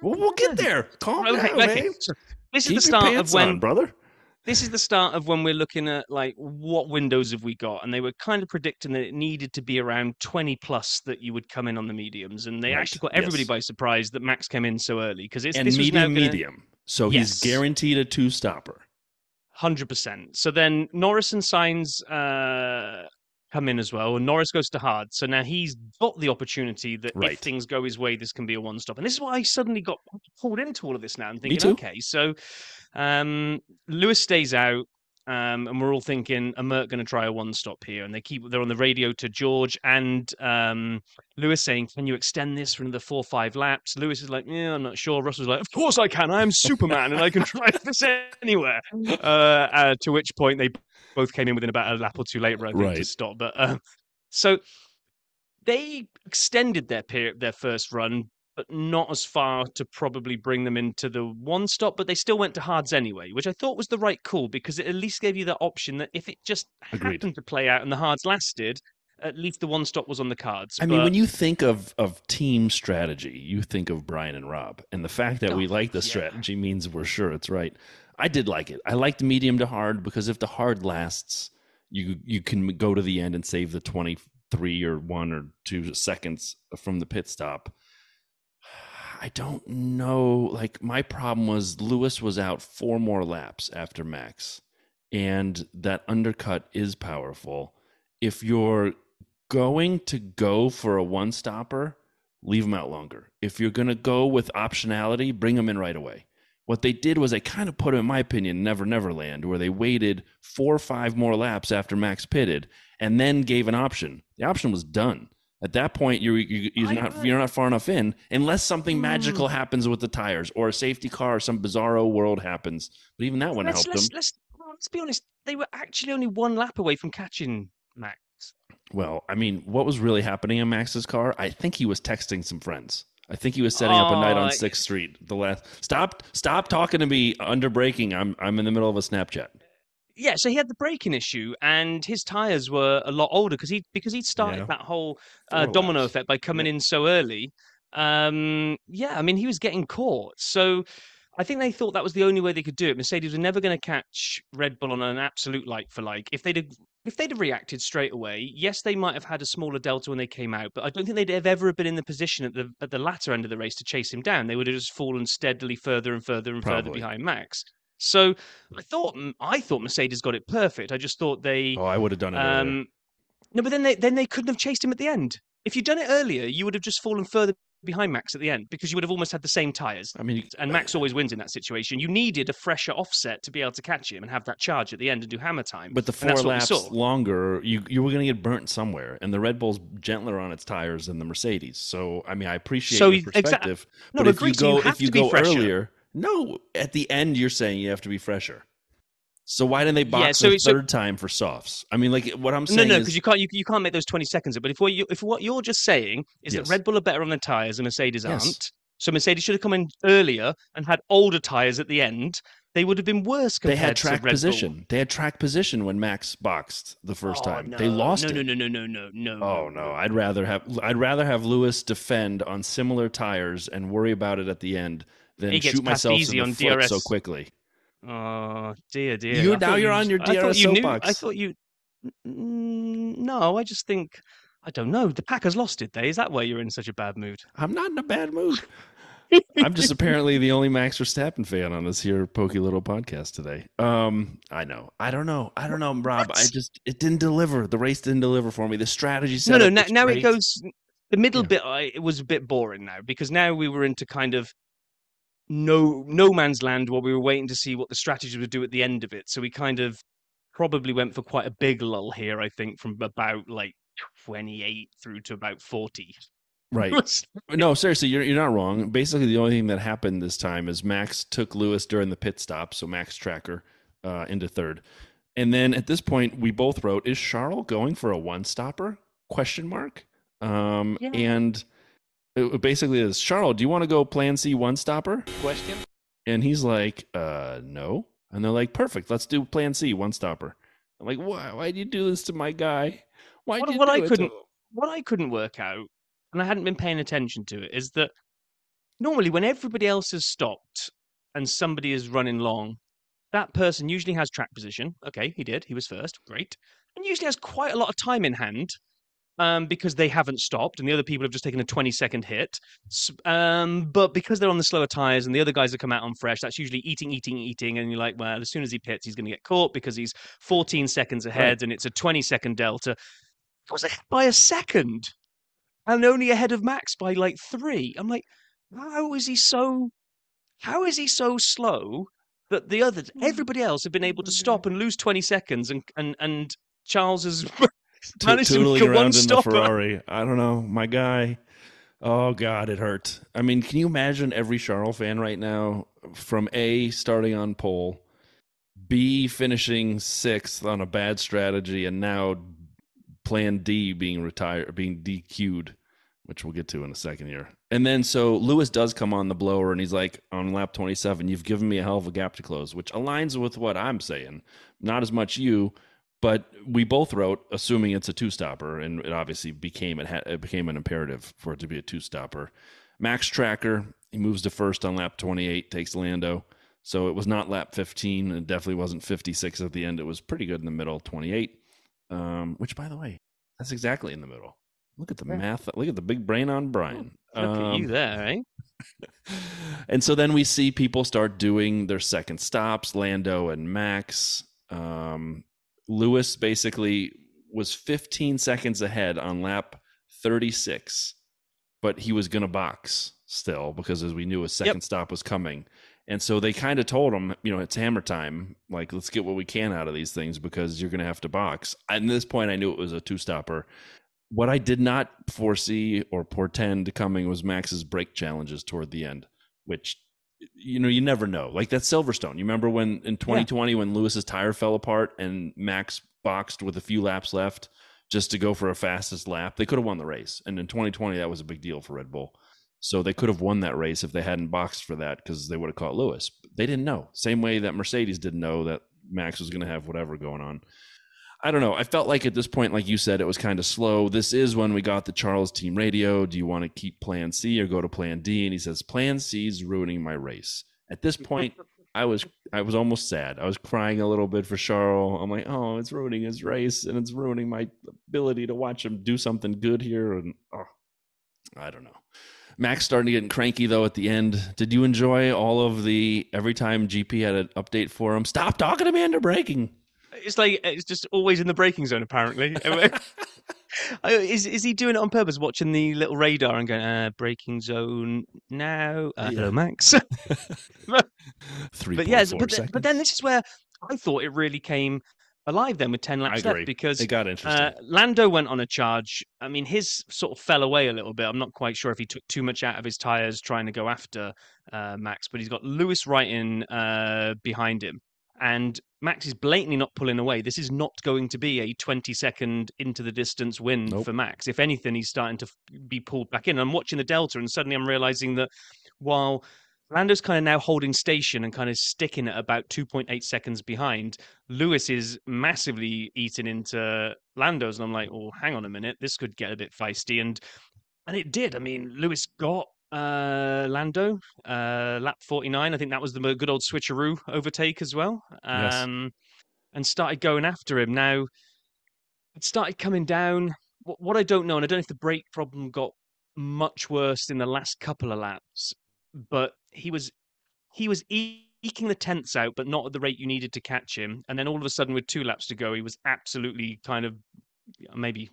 Well, we'll get there. Calm down, man. So this is Keep the start your pants of when, on, brother. This is the start of when we're looking at like what windows have we got, and they were kind of predicting that it needed to be around 20 plus that you would come in on the mediums, and they actually got everybody by surprise that Max came in so early because it's medium. So he's guaranteed a 2-stopper. 100%. So then Norris and Sainz come in as well, and Norris goes to hard. So now he's got the opportunity that if things go his way, this can be a one-stop. And this is why I suddenly got pulled into all of this now and thinking, okay, so Lewis stays out, and we're all thinking, are Merc going to try a one-stop here? And they're on the radio to George and Lewis saying, can you extend this for another 4 or 5 laps? Lewis is like, yeah, I'm not sure. Russell's like, of course I can. I am Superman and I can drive this anywhere. To which point they both came in within about a lap or 2 later, I think, to stop. But so they extended their first run, but not as far to probably bring them into the one stop, but they still went to hards anyway, which I thought was the right call because it at least gave you the option that if it just happened to play out and the hards lasted, at least the one stop was on the cards. I mean, when you think of team strategy, you think of Brian and Rob, and the fact that we like the strategy means we're sure it's right. I did like it. I liked medium to hard because if the hard lasts, you can go to the end and save the 23 or 1 or 2 seconds from the pit stop. I don't know. Like, my problem was Lewis was out 4 more laps after Max, and that undercut is powerful. If you're going to go for a one-stopper, leave them out longer. If you're going to go with optionality, bring them in right away. What they did was they kind of put him, in my opinion, Never Land, where they waited 4 or 5 more laps after Max pitted and then gave an option. The option was done. At that point, you're not far enough in unless something magical happens with the tires or a safety car or some bizarro world happens. But even that wouldn't help them. Let's be honest. They were actually only 1 lap away from catching Max. Well, I mean, what was really happening in Max's car? I think he was texting some friends. I think he was setting up a night on 6th Street. Stop talking to me under braking. I'm in the middle of a Snapchat. Yeah, so he had the braking issue, and his tires were a lot older because he'd started that whole domino effect by coming in so early. I mean, he was getting caught. So I think they thought that was the only way they could do it. Mercedes were never going to catch Red Bull on an absolute like for like. If they'd have reacted straight away, yes, they might have had a smaller delta when they came out, but I don't think they'd have ever been in the position at the latter end of the race to chase him down. They would have just fallen steadily further and further and further behind Max. So I thought Mercedes got it perfect. I just thought they. Oh, I would have done it earlier. No, but then they couldn't have chased him at the end. If you'd done it earlier, you would have just fallen further behind Max at the end because you would have almost had the same tyres. I mean, And Max always wins in that situation. You needed a fresher offset to be able to catch him and have that charge at the end and do hammer time. but the And that's 4 what we laps saw. longer, you were going to get burnt somewhere, and the Red Bull's gentler on its tires than the Mercedes. So, I mean, I appreciate your perspective, No, but agree. So if you to be go fresher. earlier, no, at the end you're saying you have to be fresher. So why didn't they box Yeah, the third time for softs? I mean, like what I'm saying No, is because you can't make those 20 seconds. But if what you're just saying is Yes. that Red Bull are better on their tires and Mercedes Yes. aren't, so Mercedes should have come in earlier and had older tires at the end, they would have been worse they compared had to track Red position. Bull. They had track position when Max boxed the first time. No, They lost no, it. No. Oh no, I'd rather have Lewis defend on similar tires and worry about it at the end than He gets shoot passed myself easy in the on foot DRS. so quickly. Oh dear. You're on your DRS soapbox. I thought you. No, I just think I don't know. The Packers lost, did they? Is that why you're in such a bad mood? I'm not in a bad mood. I'm just apparently the only Max Verstappen fan on this here pokey little podcast today. I know. I don't know, Rob. It didn't deliver. The race didn't deliver for me. The strategy set. No. Now it goes. The middle bit, it was a bit boring now because now we were into kind of no man's land while we were waiting to see what the strategy would do at the end of it. So we kind of probably went for quite a big lull here, I think, from about like 28 through to about 40. Right. No, seriously, you're not wrong. Basically, the only thing that happened this time is Max took Lewis during the pit stop, so Max Tracker into third. And then at this point, we both wrote, is Charles going for a one-stopper? ? And it basically is, Charles, do you want to go plan C one-stopper? ? And he's like, no. And they're like, perfect, let's do plan C one-stopper. I'm like, why'd you do this to my guy? What I couldn't work out, and I hadn't been paying attention to it, is that normally when everybody else has stopped and somebody is running long, that person usually has track position. Okay, he did. He was first. Great. And usually has quite a lot of time in hand because they haven't stopped and the other people have just taken a 20-second hit. But because they're on the slower tires and the other guys have come out on fresh, that's usually eating. And you're like, well, as soon as he pits, he's going to get caught because he's 14 seconds ahead and it's a 20-second delta. It was ahead by a second and only ahead of Max by like 3. I'm like, how is he so slow that everybody else have been able to stop and lose 20 seconds and Charles has managed to tootling get around one in the stopper. Ferrari. I don't know, my guy. Oh God, it hurt. I mean, can you imagine every Charles fan right now from A starting on pole, B finishing 6th on a bad strategy, and now plan D being DQ'd, which we'll get to in a second here. And then so Lewis does come on the blower and he's like, on lap 27, you've given me a hell of a gap to close, which aligns with what I'm saying. Not as much you, but we both wrote, assuming it's a two-stopper, and it obviously became an imperative for it to be a two-stopper. Max Tracker, he moves to first on lap 28, takes Lando. So it was not lap 15. It definitely wasn't 56 at the end. It was pretty good in the middle, 28, which, by the way, that's exactly in the middle. Look at the math. Look at the big brain on Brian. Look at you there, eh? And so then we see people start doing their second stops, Lando and Max. Lewis basically was 15 seconds ahead on lap 36, but he was going to box still because, as we knew, a second stop was coming. And so they kind of told him, it's hammer time. Like, let's get what we can out of these things because you're going to have to box. At this point, I knew it was a two-stopper. What I did not foresee or portend coming was Max's brake challenges toward the end, which, you never know. Like that Silverstone. You remember when in 2020 when Lewis's tire fell apart and Max boxed with a few laps left just to go for a fastest lap? They could have won the race. And in 2020, that was a big deal for Red Bull. So they could have won that race if they hadn't boxed for that because they would have caught Lewis. But they didn't know. Same way that Mercedes didn't know that Max was going to have whatever going on. I don't know. I felt like at this point, like you said, it was kind of slow. This is when we got the Charles team radio. Do you want to keep plan C or go to plan D? And he says, plan C is ruining my race. At this point, I was almost sad. I was crying a little bit for Charles. I'm like, oh, it's ruining his race and it's ruining my ability to watch him do something good here. And I don't know. Max starting to get cranky, though, at the end. Did you enjoy all of every time GP had an update for him? Stop talking to me under braking. It's like it's just always in the braking zone, apparently. Is he doing it on purpose, watching the little radar and going, braking zone now? Hello, Max. But yeah, 3.4 seconds. but then this is where I thought it really came alive then with 10 I laps agree. left, because It got interesting. Lando went on a charge. I mean, his sort of fell away a little bit. I'm not quite sure if he took too much out of his tyres trying to go after Max, but he's got Lewis right in behind him. And Max is blatantly not pulling away. This is not going to be a 20-second into the distance win Nope. for Max. If anything, he's starting to be pulled back in. I'm watching the Delta, and suddenly I'm realizing that while Lando's kind of now holding station and kind of sticking at about 2.8 seconds behind, Lewis is massively eating into Lando's. And I'm like, oh, hang on a minute. This could get a bit feisty. And it did. I mean, Lewis got Lando lap 49. I think that was the good old switcheroo overtake as well. Yes. And started going after him. Now, it started coming down. What I don't know, and I don't know if the brake problem got much worse in the last couple of laps, but he was eking the tenths out, but not at the rate you needed to catch him. And then all of a sudden, with 2 laps to go, he was absolutely kind of maybe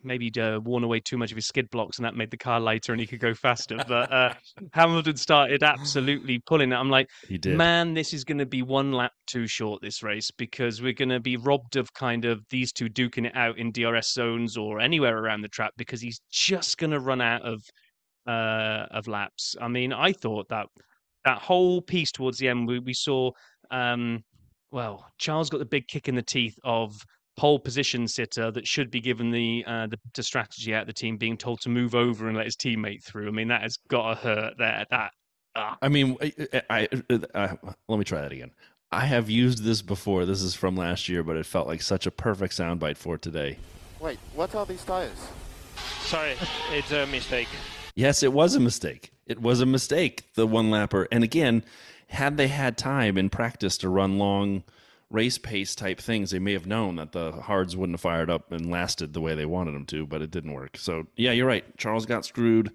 worn away too much of his skid blocks, and that made the car lighter, and he could go faster. But Hamilton started absolutely pulling it. I'm like, He did. man, this is going to be 1 lap too short, this race, because we're going to be robbed of kind of these two duking it out in DRS zones or anywhere around the track, because he's just going to run out of laps. I mean, I thought that whole piece towards the end, we saw, well, Charles got the big kick in the teeth of pole position sitter that should be given the strategy out of the team, being told to move over and let his teammate through. I mean, that has got to hurt there. I mean, let me try that again. I have used this before. This is from last year, but it felt like such a perfect soundbite for today. Wait, what are these tires? Sorry, it's a mistake. Yes, it was a mistake. It was a mistake, the 1-lapper. And again, had they had time in practice to run long race pace type things, they may have known that the hards wouldn't have fired up and lasted the way they wanted them to, but it didn't work. So, yeah, you're right. Charles got screwed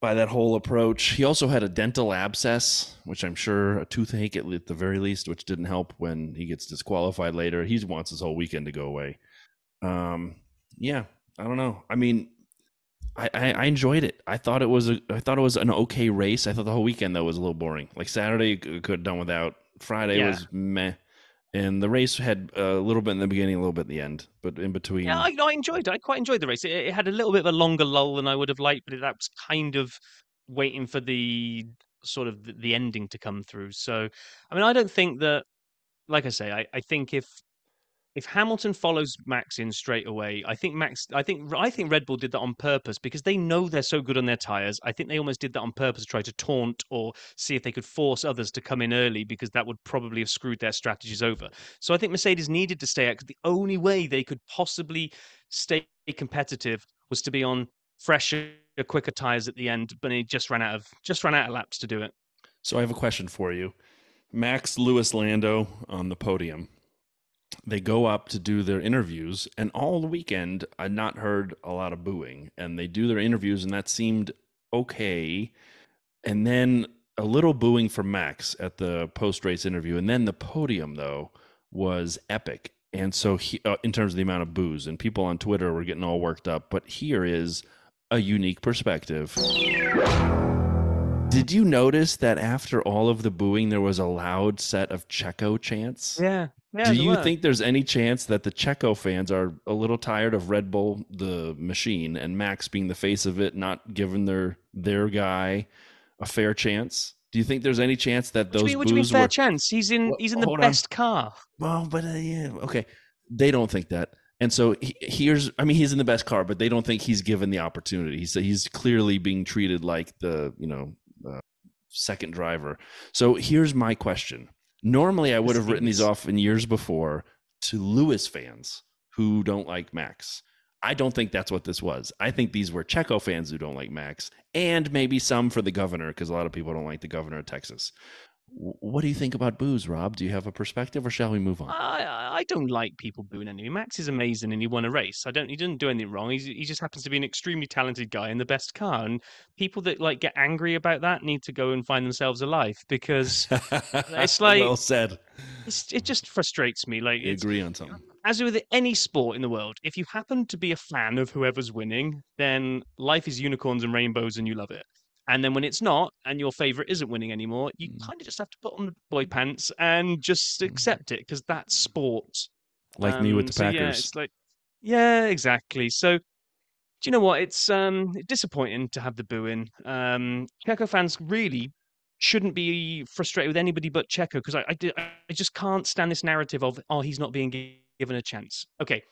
by that whole approach. He also had a dental abscess, which I'm sure, a toothache at the very least, which didn't help when he gets disqualified later. He wants his whole weekend to go away. Yeah, I don't know. I mean, I enjoyed it. I thought it was an okay race. I thought the whole weekend though was a little boring. Like Saturday could have done without. Friday was meh, and the race had a little bit in the beginning, a little bit in the end, but in between. Yeah, I enjoyed it. I quite enjoyed the race. It had a little bit of a longer lull than I would have liked, but that was kind of waiting for the sort of the ending to come through. So, I mean, I don't think that, like I say, I think if Hamilton follows Max in straight away, I think Red Bull did that on purpose, because they know they're so good on their tires. I think they almost did that on purpose to try to taunt or see if they could force others to come in early, because that would probably have screwed their strategies over. So I think Mercedes needed to stay out, because the only way they could possibly stay competitive was to be on fresher, quicker tires at the end. But they just ran out of laps to do it. So I have a question for you. Max, Lewis, Lando on the podium. They go up to do their interviews, and all the weekend I'd not heard a lot of booing, and they do their interviews, and that seemed okay. And then a little booing from Max at the post-race interview, and then the podium though was epic. And so in terms of the amount of boos, and people on Twitter were getting all worked up, but here is a unique perspective. Did you notice that after all of the booing, there was a loud set of Checo chants? Yeah. Do you think there's any chance that the Checo fans are a little tired of Red Bull, the machine, and Max being the face of it, not giving their guy a fair chance? Do you think there's any chance that those boos what do you mean fair chance? He's in the best car. Well, but yeah, okay. They don't think that. And so he's in the best car, but they don't think he's given the opportunity. He's clearly being treated like the, second driver. So here's my question. Normally, I would have written these off in years before to Lewis fans who don't like Max. I don't think that's what this was. I think these were Checo fans who don't like Max, and maybe some for the governor, because a lot of people don't like the governor of Texas. What do you think about boos, Rob? Do you have a perspective, or shall we move on? I don't like people booing anyway. Max is amazing, and he won a race. He didn't do anything wrong. He just happens to be an extremely talented guy in the best car. And people that get angry about that need to go and find themselves alive, because it's like, well said. It just frustrates me. Like, I agree on something. as with any sport in the world, if you happen to be a fan of whoever's winning, then life is unicorns and rainbows and you love it. And then when it's not and your favorite isn't winning anymore, you kind of just have to put on the boy pants and just accept it because that's sport. Like me with the So yeah, Packers. it's like, yeah, exactly. So do you know what? It's disappointing to have the booing. Checo fans really shouldn't be frustrated with anybody but Checo because I just can't stand this narrative of, oh, he's not being given a chance. Okay,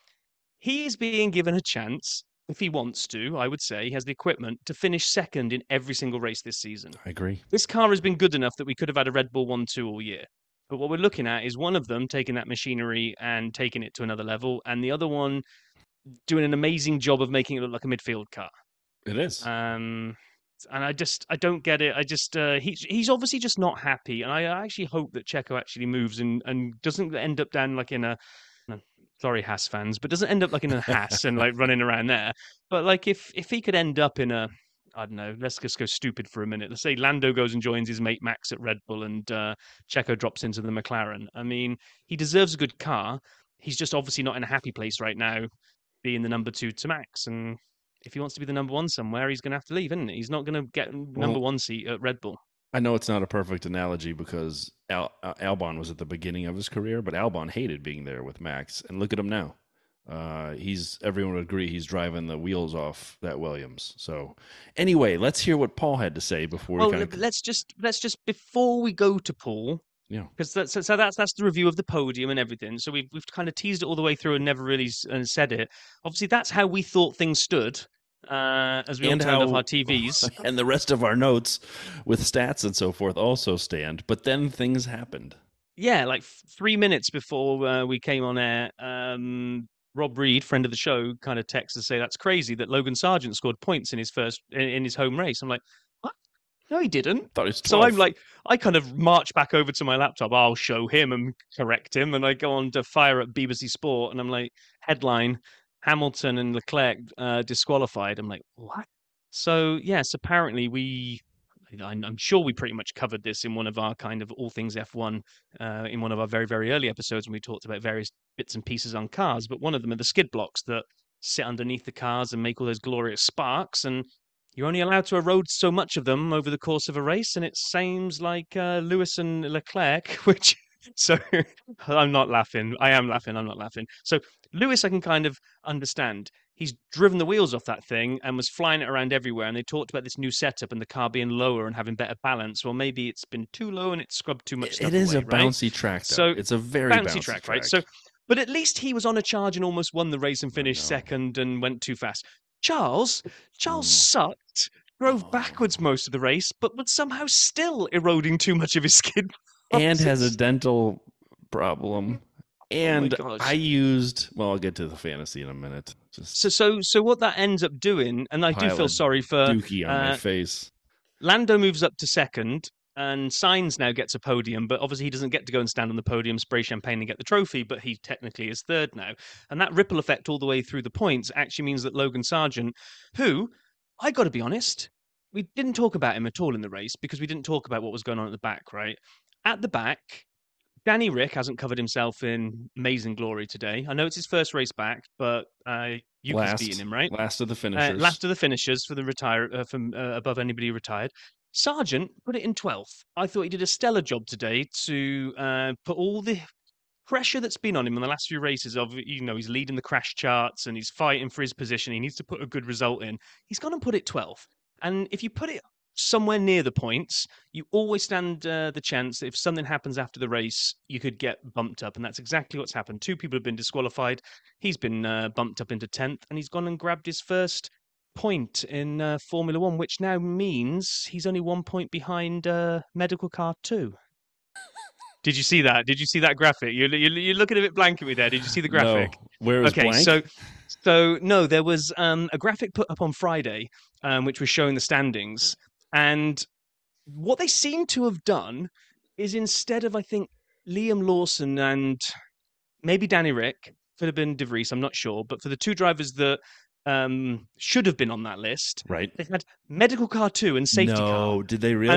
he's being given a chance if he wants to. I would say he has the equipment to finish second in every single race this season. I agree. This car has been good enough that we could have had a Red Bull 1-2 all year. But what we're looking at is one of them taking that machinery and taking it to another level, and the other one doing an amazing job of making it look like a midfield car. It is. And I don't get it. He's obviously just not happy, and I actually hope that Checo actually moves and doesn't end up down like in a. No, sorry, Haas fans, but doesn't end up like in a Haas and like running around there. But like if he could end up in a, I don't know, let's just go stupid for a minute. Let's say Lando goes and joins his mate Max at Red Bull, and Checo drops into the McLaren. I mean, he deserves a good car. He's just obviously not in a happy place right now, being the number 2 to Max. And if he wants to be the number 1 somewhere, he's going to have to leave, isn't he? He's not going to get number 1 seat at Red Bull. I know it's not a perfect analogy because Albon was at the beginning of his career, but Albon hated being there with Max. And look at him now. Everyone would agree he's driving the wheels off that Williams. So anyway, let's hear what Paul had to say before we let's just before we go to Paul. Yeah, because that's the review of the podium and everything. So we've kind of teased it all the way through and never really said it. Obviously, that's how we thought things stood as we all turned off our TVs, and the rest of our notes with stats and so forth also stand. But then things happened. Yeah, like 3 minutes before we came on air, Rob Reed, friend of the show, kind of texts to say that's crazy that Logan Sargent scored points in his home race. I'm like, what? No, he didn't. So I'm like, I kind of march back over to my laptop. I'll show him and correct him. And I go on to fire up BBC Sport. And I'm like, headline, Hamilton and Leclerc disqualified. I'm like, what? So, yes, apparently I'm sure we pretty much covered this in one of our kind of all things F1 in one of our very, very early episodes when we talked about various bits and pieces on cars. But one of them are the skid blocks that sit underneath the cars and make all those glorious sparks. And you're only allowed to erode so much of them over the course of a race, and it seems like Lewis and Leclerc, which... So I'm not laughing. I am laughing. I'm not laughing. So Lewis, I can kind of understand. He's driven the wheels off that thing and was flying it around everywhere, and they talked about this new setup and the car being lower and having better balance. Well, maybe it's been too low and it's scrubbed too much stuff It is away, a bouncy track, though. So it's a very bouncy track, right? So, but at least he was on a charge and almost won the race and finished second and went too fast. Charles sucked, drove backwards most of the race, but was somehow still eroding too much of his skid. And has a dental problem. And I used, well, I'll get to the fantasy in a minute. So what that ends up doing, and I do feel sorry for Dookie on my face. Lando moves up to second, and Sainz now gets a podium, but obviously he doesn't get to go and stand on the podium, spray champagne, and get the trophy, but he technically is third now. And that ripple effect all the way through the points actually means that Logan Sargent, who, I got to be honest, we didn't talk about him at all in the race because we didn't talk about what was going on at the back, right? At the back, Danny Rick hasn't covered himself in amazing glory today. I know it's his first race back, but Yuki's beating him, right? Last of the finishers. Last of the finishers for the from above anybody retired. Sargent put it in 12th. I thought he did a stellar job today to put all the pressure that's been on him in the last few races of, he's leading the crash charts and he's fighting for his position. He needs to put a good result in. He's gone and put it 12th. And if you put it somewhere near the points, you always stand the chance that if something happens after the race, you could get bumped up. And that's exactly what's happened. 2 people have been disqualified. He's been bumped up into 10th, and he's gone and grabbed his first point in Formula 1, which now means he's only 1 point behind Medical Car 2. Did you see that? Did you see that graphic? You're looking a bit blank at me there. Did you see the graphic? No. Where is blank? So no, there was a graphic put up on Friday, which was showing the standings. And what they seem to have done is instead of, I think, Liam Lawson and maybe Danny Rick, could have been De Vries, I'm not sure, but for the 2 drivers that should have been on that list. Right. They had medical car 2 and safety car. No, did they really?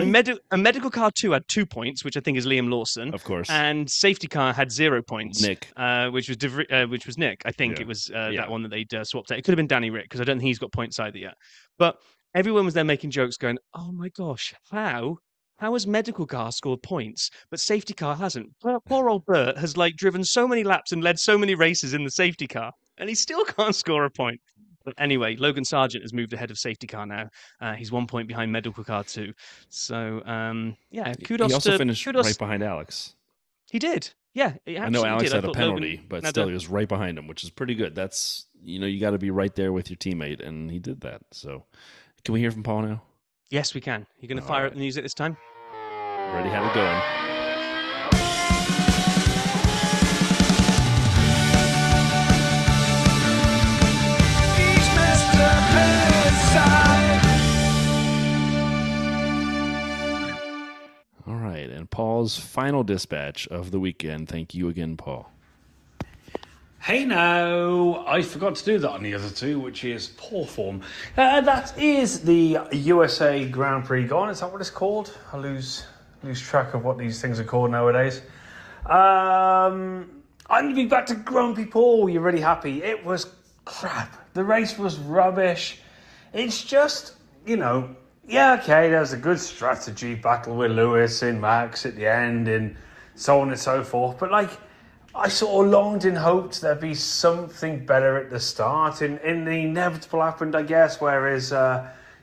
And medical car 2 had 2 points, which I think is Liam Lawson. Of course. And safety car had 0 points. Nick. Which was Nick. I think it was that one that they'd swapped out. It could have been Danny Rick, because I don't think he's got points either yet. But everyone was there making jokes going, oh my gosh, how has medical car scored points, but safety car hasn't? Poor old Bert has driven so many laps and led so many races in the safety car, and he still can't score a point. But anyway, Logan Sargent has moved ahead of safety car now. He's 1 point behind medical car 2. So, kudos. He also finished right behind Alex. He did. Yeah, I know Alex had a penalty, but still he was right behind him, which is pretty good. That's, you got to be right there with your teammate, and he did that. So, can we hear from Paul now? Yes, we can. You going to fire up the music this time? Ready, have it going. All right, and Paul's final dispatch of the weekend. Thank you again, Paul. Hey now, I forgot to do that on the other two, which is poor form. That is the USA Grand Prix gone. Is that what it's called? I lose track of what these things are called nowadays. I'm going to be back to Grumpy Paul. You're really happy. It was crap. The race was rubbish. It's just, yeah, okay, there's a good strategy battle with Lewis and Max at the end and so on and so forth. But, I sort of longed and hoped there'd be something better at the start. And the inevitable happened, I guess, whereas,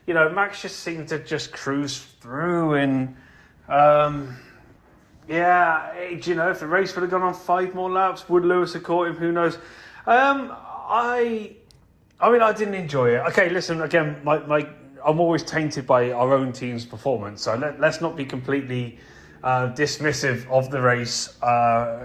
Max just seemed to just cruise through. And, if the race would have gone on 5 more laps, would Lewis have caught him? Who knows? I didn't enjoy it. Okay, listen, again, I'm always tainted by our own team's performance, so let's not be completely dismissive of the race.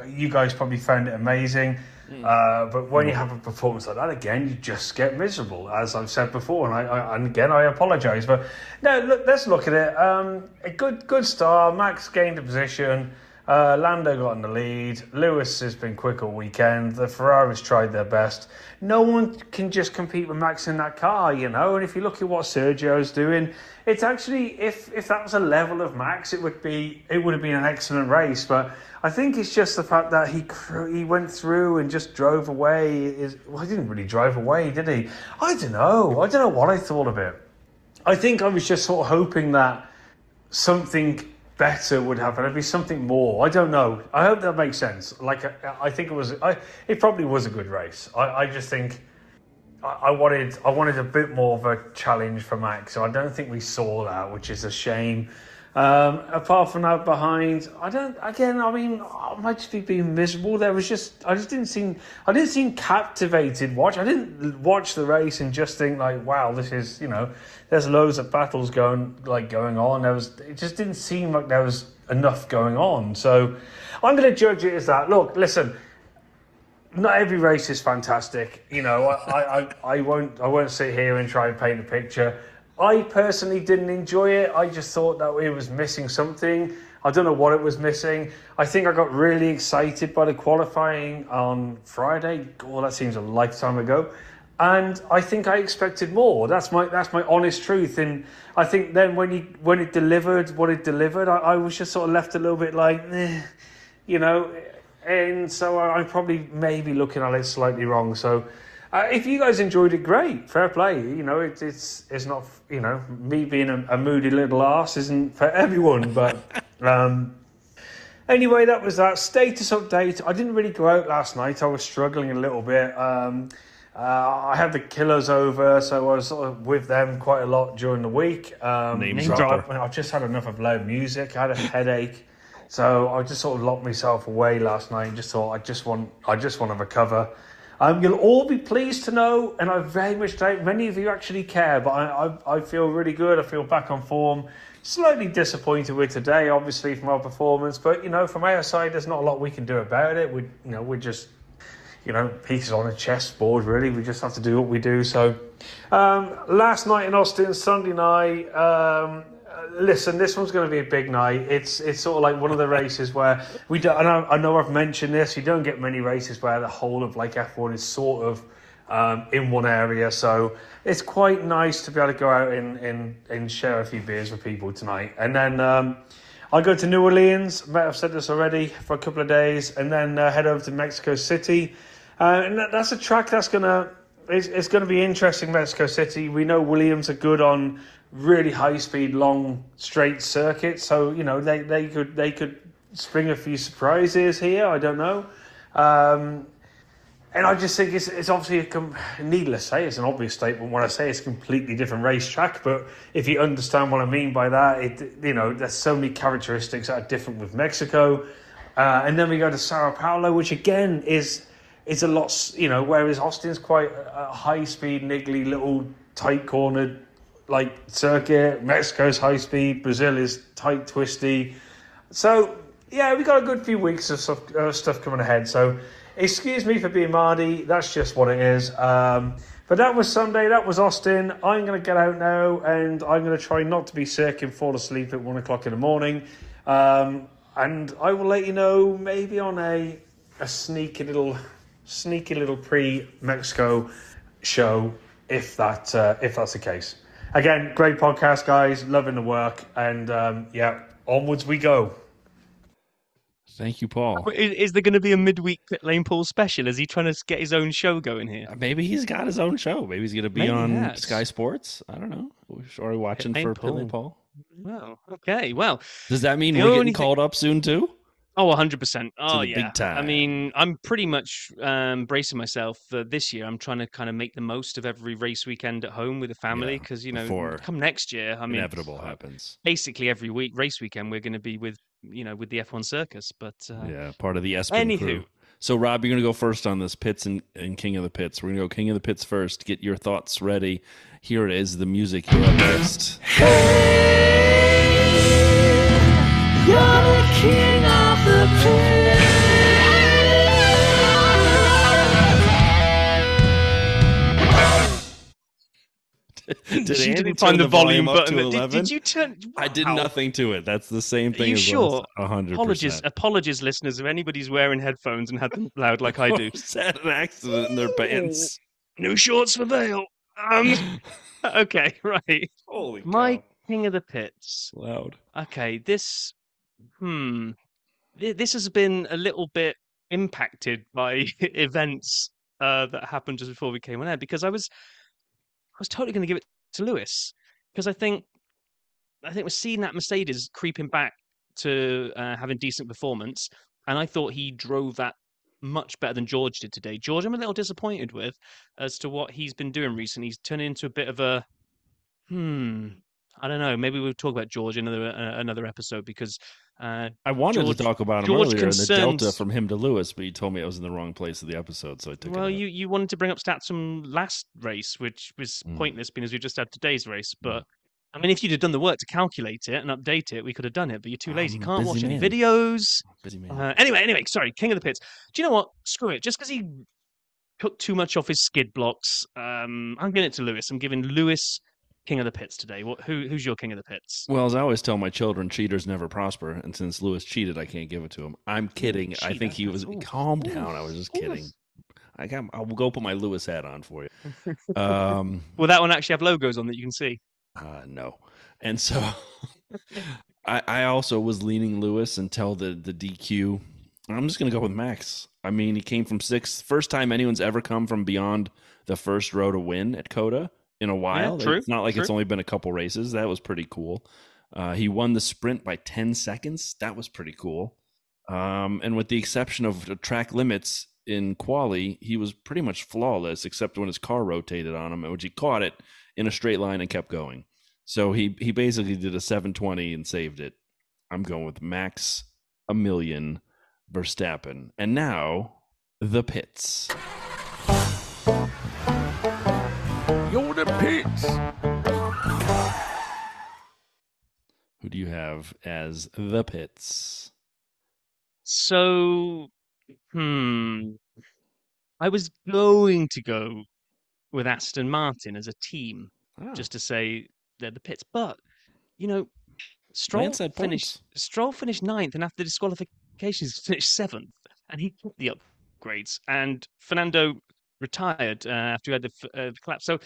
You guys probably found it amazing, but when you have a performance like that, again, you just get miserable, as I've said before, and again, I apologise. But no, let's look at it. A good start. Max gained a position. Lando got in the lead. Lewis has been quick all weekend. The Ferraris tried their best. No one can just compete with Max in that car, And if you look at what Sergio's doing, it's actually, if that was a level of Max, it would have been an excellent race. But I think it's just the fact that he went through and just drove away. He didn't really drive away, did he? I don't know what I thought of it. I think I was just sort of hoping that something better would happen. There'd be something more. I don't know. I hope that makes sense. I think it probably was a good race. I just think I wanted a bit more of a challenge for Max. So I don't think we saw that, which is a shame. Apart from that, behind, I might just be being miserable. I didn't seem captivated. I didn't watch the race and just think wow, this is, there's loads of battles going on. It just didn't seem like there was enough going on. So I'm going to judge it as that. Look, listen, not every race is fantastic. I won't sit here and try and paint a picture. I personally didn't enjoy it. I just thought that it was missing something. I don't know what it was missing. I think I got really excited by the qualifying on Friday. God, that seems a lifetime ago. And I think I expected more. That's my honest truth. And I think then when it delivered what it delivered, I was just sort of left a little bit And so I'm probably maybe looking at it slightly wrong. So if you guys enjoyed it, great, fair play. It's not, me being a moody little arse isn't for everyone. But anyway, that was that status update. I didn't really go out last night. I was struggling a little bit. I had the Killers over, so I was sort of with them quite a lot during the week. Name dropper. I just had enough of loud music. I had a headache. So I just sort of locked myself away last night and just thought, I just want to recover. You'll all be pleased to know, and I very much doubt many of you actually care, but I feel really good. I feel back on form. Slightly disappointed with today, obviously, from our performance. But, from our side, there's not a lot we can do about it. We're just, pieces on a chessboard, really. We just have to do what we do. So last night in Austin, Sunday night... listen, this one's going to be a big night. It's sort of like one of the races where we don't. I know I've mentioned this. You don't get many races where the whole of F1 is sort of in one area. So it's quite nice to be able to go out and share a few beers with people tonight. And then I go to New Orleans. I've said this already, for a couple of days, and then head over to Mexico City. And that's a track that's it's gonna be interesting. Mexico City. We know Williams are good on really high speed, long straight circuits. So they could spring a few surprises here. I don't know. And I just think it's obviously needless to say, it's an obvious statement when I say it's a completely different racetrack. But if you understand what I mean by that, there's so many characteristics that are different with Mexico. And then we go to Sao Paulo, which again is a lot, whereas Austin's quite a high speed, niggly, little tight cornered like circuit. Mexico's high speed. Brazil is tight, twisty. So yeah, we got a good few weeks of stuff coming ahead. So excuse me for being Mardy. That's just what it is. But that was Sunday. That was Austin. I'm going to get out now, and I'm going to try not to be sick and fall asleep at 1 o'clock in the morning. And I will let you know maybe on a sneaky little pre-Mexico show if that's the case. Again, great podcast, guys. Loving the work, and onwards we go. Thank you, Paul. Is there going to be a midweek Pitlane Paul special? Is he trying to get his own show going here? Maybe he's got his own show. Maybe he's going to be on Sky Sports. I don't know. Are we watching for Pitlane Paul? Well, okay. Well, does that mean we're getting called up soon too? Oh, 100%. Oh, yeah. Big time. I mean, I'm pretty much bracing myself this year. I'm trying to kind of make the most of every race weekend at home with the family because, come next year, I mean, inevitable happens. Basically, every race weekend, we're going to be with the F1 circus. But part of the Espen crew. So, Rob, you're going to go first on this Pits and King of the Pits. We're going to go King of the Pits first. Get your thoughts ready. Here it is, the music you're up next. Hey, you're the king of the pits. Did you Andy didn't find the volume button. Up to 11? Did you turn? Wow. I did nothing to it. That's the same thing. Are you as sure? 100%. Apologies, listeners. If anybody's wearing headphones and had them loud like I do, had an accident in their pants. No shorts for Vale. Okay, right. Holy cow. My King of the Pits. Loud. Okay, this has been a little bit impacted by events that happened just before we came on air because I was totally going to give it to Lewis because I think we're seeing that Mercedes creeping back to having decent performance, and I thought he drove that much better than George did today. George, I'm a little disappointed with as to what he's been doing recently. He's turning into a bit of a I don't know. Maybe we'll talk about George in another episode because I wanted to talk about him earlier in the Delta from him to Lewis, but you told me I was in the wrong place of the episode, so I took it. Well, you wanted to bring up stats from last race, which was pointless because we just had today's race. But I mean, if you'd have done the work to calculate it and update it, we could have done it. But you're too lazy. You can't watch any videos. Busy man. Anyway, sorry, King of the Pits. Do you know what? Screw it. Just because he took too much off his skid blocks, I'm giving it to Lewis. I'm giving Lewis King of the Pits today. Who's your King of the Pits? Well, as I always tell my children, cheaters never prosper. And since Lewis cheated, I can't give it to him. I'm kidding. I think he was... Calm down. I was just kidding. I'll go put my Lewis hat on for you. Will that one actually have logos on that you can see? No. And so I also was leaning Lewis until the DQ. I'm just going to go with Max. I mean, he came from sixth. First time anyone's ever come from beyond the first row to win at COTA in a while. Yeah, true, it's not like it's only been a couple races. That was pretty cool. He won the sprint by 10 seconds. That was pretty cool. And with the exception of the track limits in quali, he was pretty much flawless, except when his car rotated on him, which he caught it in a straight line and kept going. So he basically did a 720 and saved it. I'm going with Max Emilian Verstappen. And now, the pits. You're the pits. Who do you have as the pits? So, I was going to go with Aston Martin as a team, just to say they're the pits. But, Stroll finished ninth, and after the disqualifications, finished seventh, and he took the upgrades. And Fernando retired after he had the collapse. So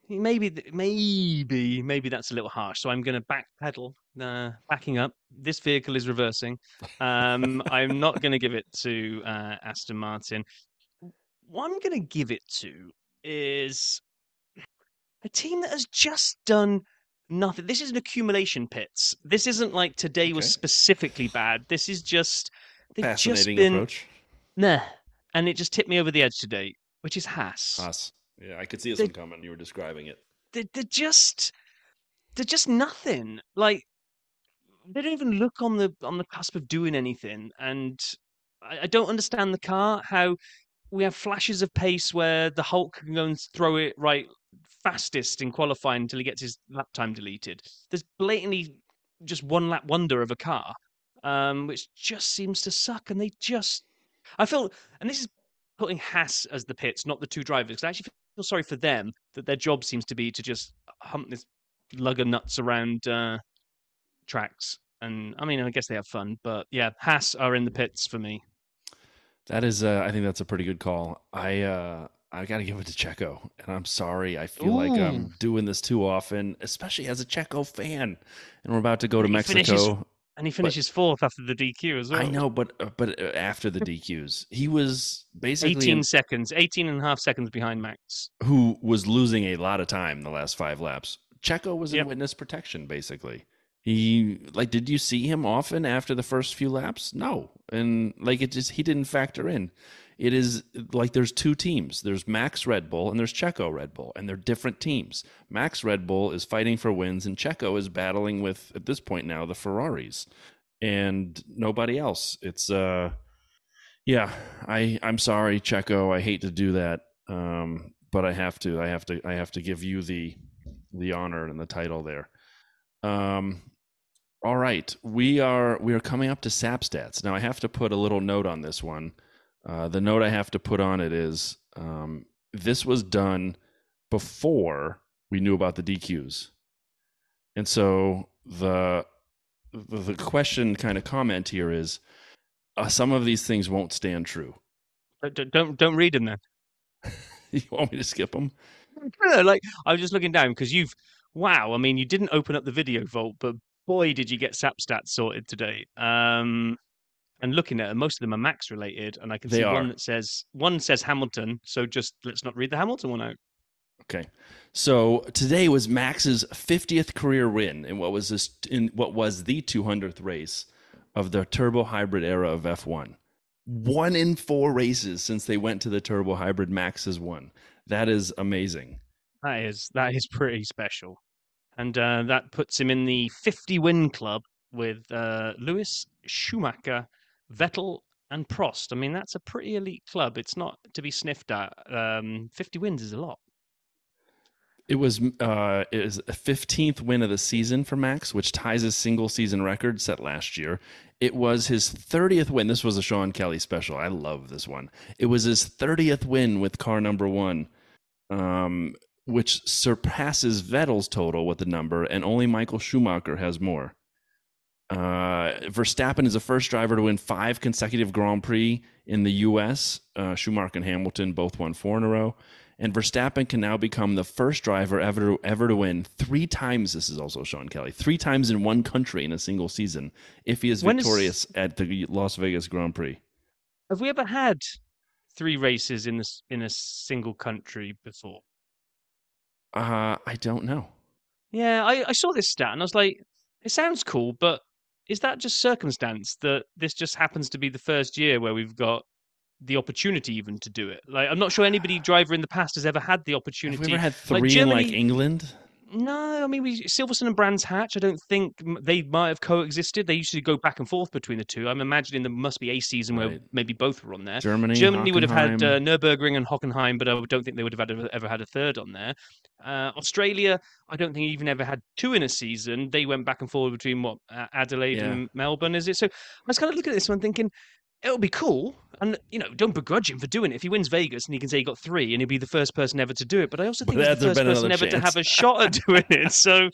maybe that's a little harsh. So I'm going to backpedal, backing up. This vehicle is reversing. I'm not going to give it to Aston Martin. What I'm going to give it to is a team that has just done nothing. This is an accumulation pits. This isn't like today was specifically bad. This is just they've Fascinating just been approach. nah, and it just tipped me over the edge today, which is Haas. Haas. Yeah, I could see this one coming. You were describing it. They're just nothing. Like they don't even look on the cusp of doing anything, and I don't understand the car. How we have flashes of pace where the Hulk can go and throw it right fastest in qualifying until he gets his lap time deleted. There's blatantly just one lap wonder of a car, which just seems to suck. And I feel, and this is putting Haas as the pits, not the two drivers, because I actually feel sorry for them that their job seems to be to just hump this lug of nuts around tracks. And I mean, I guess they have fun, but yeah, Haas are in the pits for me. That is, I think that's a pretty good call. I got to give it to Checo, and I'm sorry. I feel like I'm doing this too often, especially as a Checo fan. And we're about to go to Mexico. And he finishes fourth after the DQ as well. I know, but after the DQs, he was basically 18 and a half seconds behind Max, who was losing a lot of time the last 5 laps. Checo was in witness protection, basically. Did you see him often after the first few laps? No. And he didn't factor in. It is like there's 2 teams. There's Max Red Bull and there's Checo Red Bull, and they're different teams. Max Red Bull is fighting for wins, and Checo is battling with, at this point now, the Ferraris and nobody else. It's, I'm sorry, Checo. I hate to do that. But I have to give you the honor and the title there. All right, we are coming up to SAP stats. Now I have to put a little note on this one. The note I have to put on it is this was done before we knew about the DQs, and so the question kind of comment here is some of these things won't stand true. Don't read them then. You want me to skip them? Like I was just looking down because wow. I mean, you didn't open up the video vault, but boy, did you get SAP stats sorted today. And looking at it, most of them are Max related, and I can see one says Hamilton. So just let's not read the Hamilton one out. Okay. So today was Max's 50th career win in what was the 200th race of the turbo hybrid era of F1. 1 in 4 races since they went to the turbo hybrid, Max has won. That is amazing. That is pretty special. And that puts him in the 50-win club with Lewis, Schumacher, Vettel, and Prost. I mean, that's a pretty elite club. It's not to be sniffed at. 50 wins is a lot. It was a 15th win of the season for Max, which ties his single-season record set last year. It was his 30th win. This was a Sean Kelly special. I love this one. It was his 30th win with car number 1. Which surpasses Vettel's total with the number, and only Michael Schumacher has more. Verstappen is the first driver to win 5 consecutive Grand Prix in the U.S. Schumacher and Hamilton both won 4 in a row. And Verstappen can now become the first driver ever to win 3 times. This is also Sean Kelly. 3 times in one country in a single season if he is victorious at the Las Vegas Grand Prix. Have we ever had 3 races in a single country before? I don't know. Yeah, I saw this stat and I was like, it sounds cool, but is that just circumstance that this just happens to be the first year where we've got the opportunity even to do it? Like, I'm not sure anybody driver in the past has ever had the opportunity. Have we ever had 3 in England? No, I mean, Silverstone and Brands Hatch, I don't think they might have coexisted. They usually go back and forth between the two. I'm imagining there must be a season where maybe both were on there. Germany would have had Nürburgring and Hockenheim, but I don't think they would have ever had a third on there. Australia, I don't think even ever had 2 in a season. They went back and forth between Adelaide and Melbourne, is it? So I was kind of looking at this one thinking, it'll be cool. And, don't begrudge him for doing it. If he wins Vegas and he can say he got 3 and he'll be the first person ever to do it. But I also But think he's has the there first been person another ever to chance? have a shot at doing it. So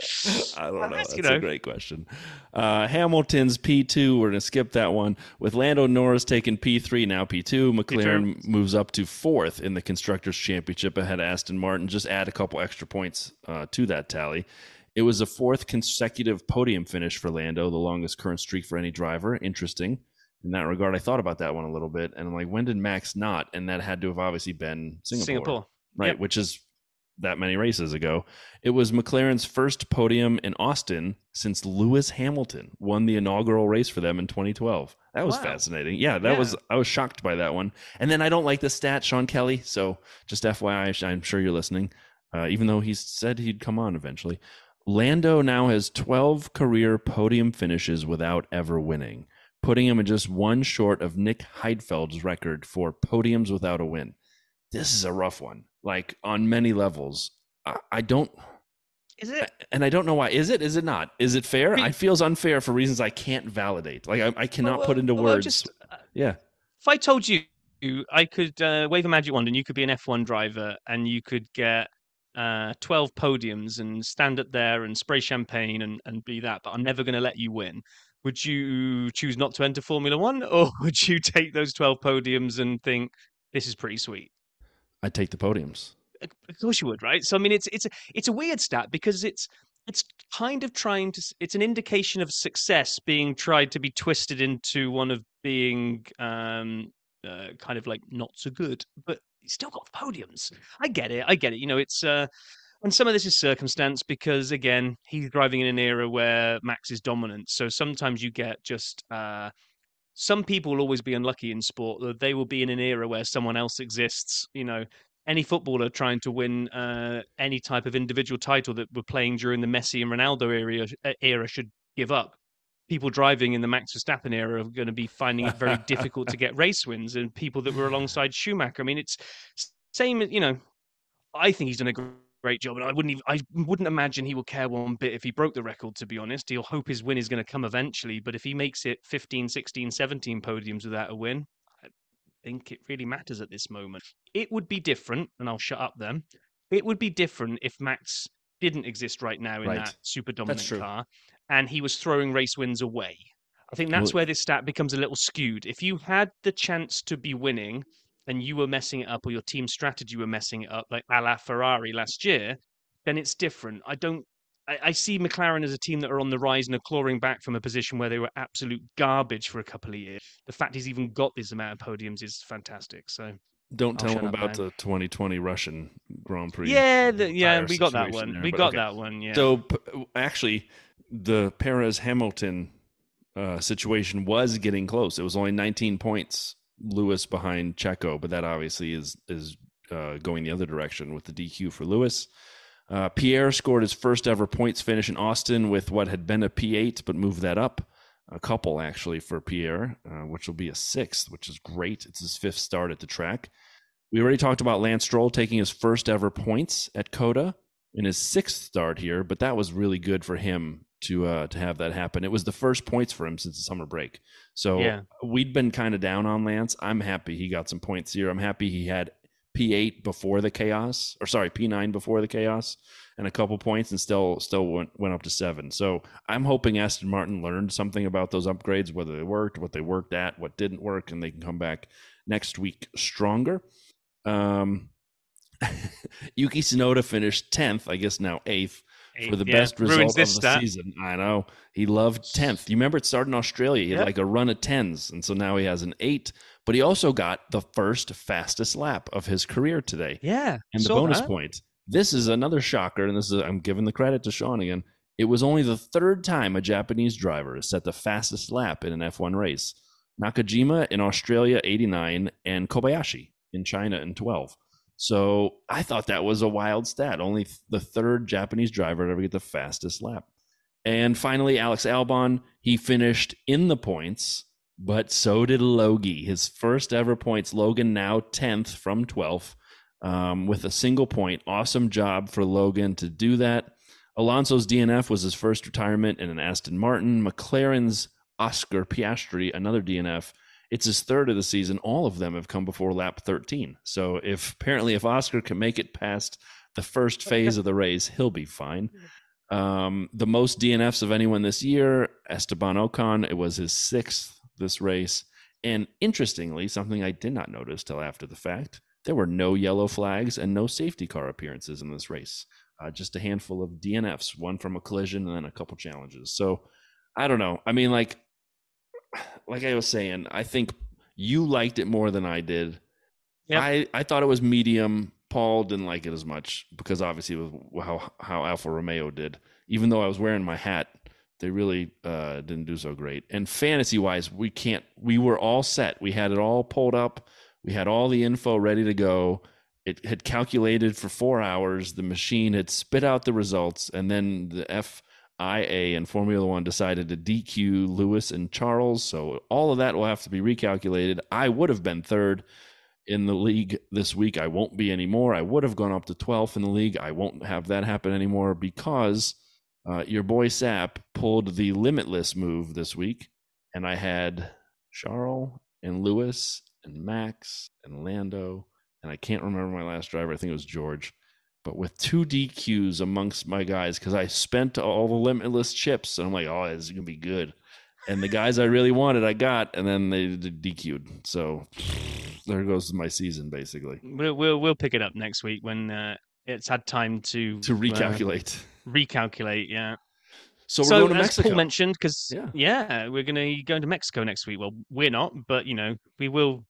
I don't know. that's, That's a great question. Hamilton's P2. We're going to skip that one. With Lando Norris taking P3, now P2. McLaren moves up to 4th in the Constructors' Championship ahead of Aston Martin. Just add a couple extra points to that tally. It was a 4th consecutive podium finish for Lando, the longest current streak for any driver. Interesting. In that regard, I thought about that one a little bit, and I'm like, when did Max not? And that had to have obviously been Singapore. Right, yep. Which is that many races ago. It was McLaren's first podium in Austin since Lewis Hamilton won the inaugural race for them in 2012. That was fascinating. Yeah, I was shocked by that one. And then I don't like the stat, Sean Kelly, so just FYI, I'm sure you're listening, even though he said he'd come on eventually. Lando now has 12 career podium finishes without ever winning, putting him in just one short of Nick Heidfeld's record for podiums without a win. This is a rough one, like on many levels. I don't. Is it? And I don't know why. Is it? Is it not? Is it fair? It feels unfair for reasons I can't validate. Like I cannot put into words. Yeah. If I told you I could wave a magic wand and you could be an F1 driver and you could get 12 podiums and stand up there and spray champagne and be that, but I'm never going to let you win. Would you choose not to enter Formula One, or would you take those 12 podiums and think this is pretty sweet? I'd take the podiums. Of course you would, right? So I mean, it's a weird stat because it's kind of trying to. It's an indication of success being tried to be twisted into one of being kind of like not so good, but he's still got podiums. I get it. It's and some of this is circumstance because again, he's driving in an era where Max is dominant. So sometimes you get just some people will always be unlucky in sport. They will be in an era where someone else exists. Any footballer trying to win any type of individual title that were playing during the Messi and Ronaldo era should give up. People driving in the Max Verstappen era are going to be finding it very difficult to get race wins, and people that were alongside Schumacher. I mean, it's same. I think he's done a great job, and I wouldn't imagine he will care one bit if he broke the record, to be honest. He'll hope his win is going to come eventually, but if he makes it 15, 16, 17 podiums without a win, I think it really matters at this moment. It would be different, and I'll shut up then. It would be different if Max didn't exist right now in that super dominant car, and he was throwing race wins away. I think that's where this stat becomes a little skewed. If you had the chance to be winning and you were messing it up, or your team strategy were messing it up, like a la Ferrari last year, then it's different. I see McLaren as a team that are on the rise and are clawing back from a position where they were absolute garbage for a couple of years. The fact he's even got this amount of podiums is fantastic. So don't tell him about the 2020 Russian Grand Prix. Yeah, we got that one. That one. Yeah. So actually, the Perez-Hamilton situation was getting close. It was only 19 points. Lewis behind Checo, but that obviously is going the other direction with the DQ for Lewis. Pierre scored his first ever points finish in Austin with what had been a P8, but moved that up a couple actually for Pierre, which will be a 6th, which is great. It's his 5th start at the track. We already talked about Lance Stroll taking his first ever points at COTA in his 6th start here, but that was really good for him to have that happen. It was the first points for him since the summer break. So we'd been kind of down on Lance. I'm happy he got some points here. I'm happy he had P8 before the chaos, P9 before the chaos, and a couple points, and still went up to 7. So I'm hoping Aston Martin learned something about those upgrades, whether they worked, what they worked at, what didn't work, and they can come back next week stronger. Yuki Tsunoda finished 10th, I guess now 8th. For the best result of the season. I know. He loved 10th. You remember it started in Australia. He had like a run of 10s, and so now he has an 8. But he also got the first fastest lap of his career today. Yeah. And the bonus point. This is another shocker, and I'm giving the credit to Sean again. It was only the 3rd time a Japanese driver has set the fastest lap in an F1 race. Nakajima in Australia, 89, and Kobayashi in China in 12. So I thought that was a wild stat. Only the 3rd Japanese driver to ever get the fastest lap. And finally, Alex Albon, he finished in the points, but so did Logie. His first ever points. Logan now 10th from 12th with a single point. Awesome job for Logan to do that. Alonso's DNF was his first retirement in an Aston Martin. McLaren's Oscar Piastri, another DNF. It's his third of the season. All of them have come before lap 13. So if Oscar can make it past the first phase of the race, he'll be fine. The most DNFs of anyone this year, Esteban Ocon. It was his 6th this race. And interestingly, something I did not notice till after the fact, there were no yellow flags and no safety car appearances in this race. Just a handful of DNFs, one from a collision and then a couple challenges. So I don't know. I mean, like I was saying, I think you liked it more than I did. Yep. I thought it was medium. Paul didn't like it as much because obviously it was how Alfa Romeo did. Even though I was wearing my hat, they really didn't do so great. And fantasy-wise, we were all set. We had it all pulled up. We had all the info ready to go. It had calculated for 4 hours. The machine had spit out the results, and then the FIA and Formula One decided to DQ Lewis and Charles. So all of that will have to be recalculated. I would have been third in the league this week. I won't be anymore. I would have gone up to 12th in the league. I won't have that happen anymore because your boy Sapp pulled the limitless move this week, and I had Charles and Lewis and Max and Lando, and I can't remember my last driver. I think it was George. But with 2 DQs amongst my guys, because I spent all the limitless chips, and I'm like, oh, this is going to be good. And the guys I really wanted, I got, and then they DQ'd. So there goes my season, basically. We'll pick it up next week when it's had time to recalculate. Recalculate, yeah. So we're going to Mexico. Paul mentioned, because we're going to go to Mexico next week. Well, we're not, but we will.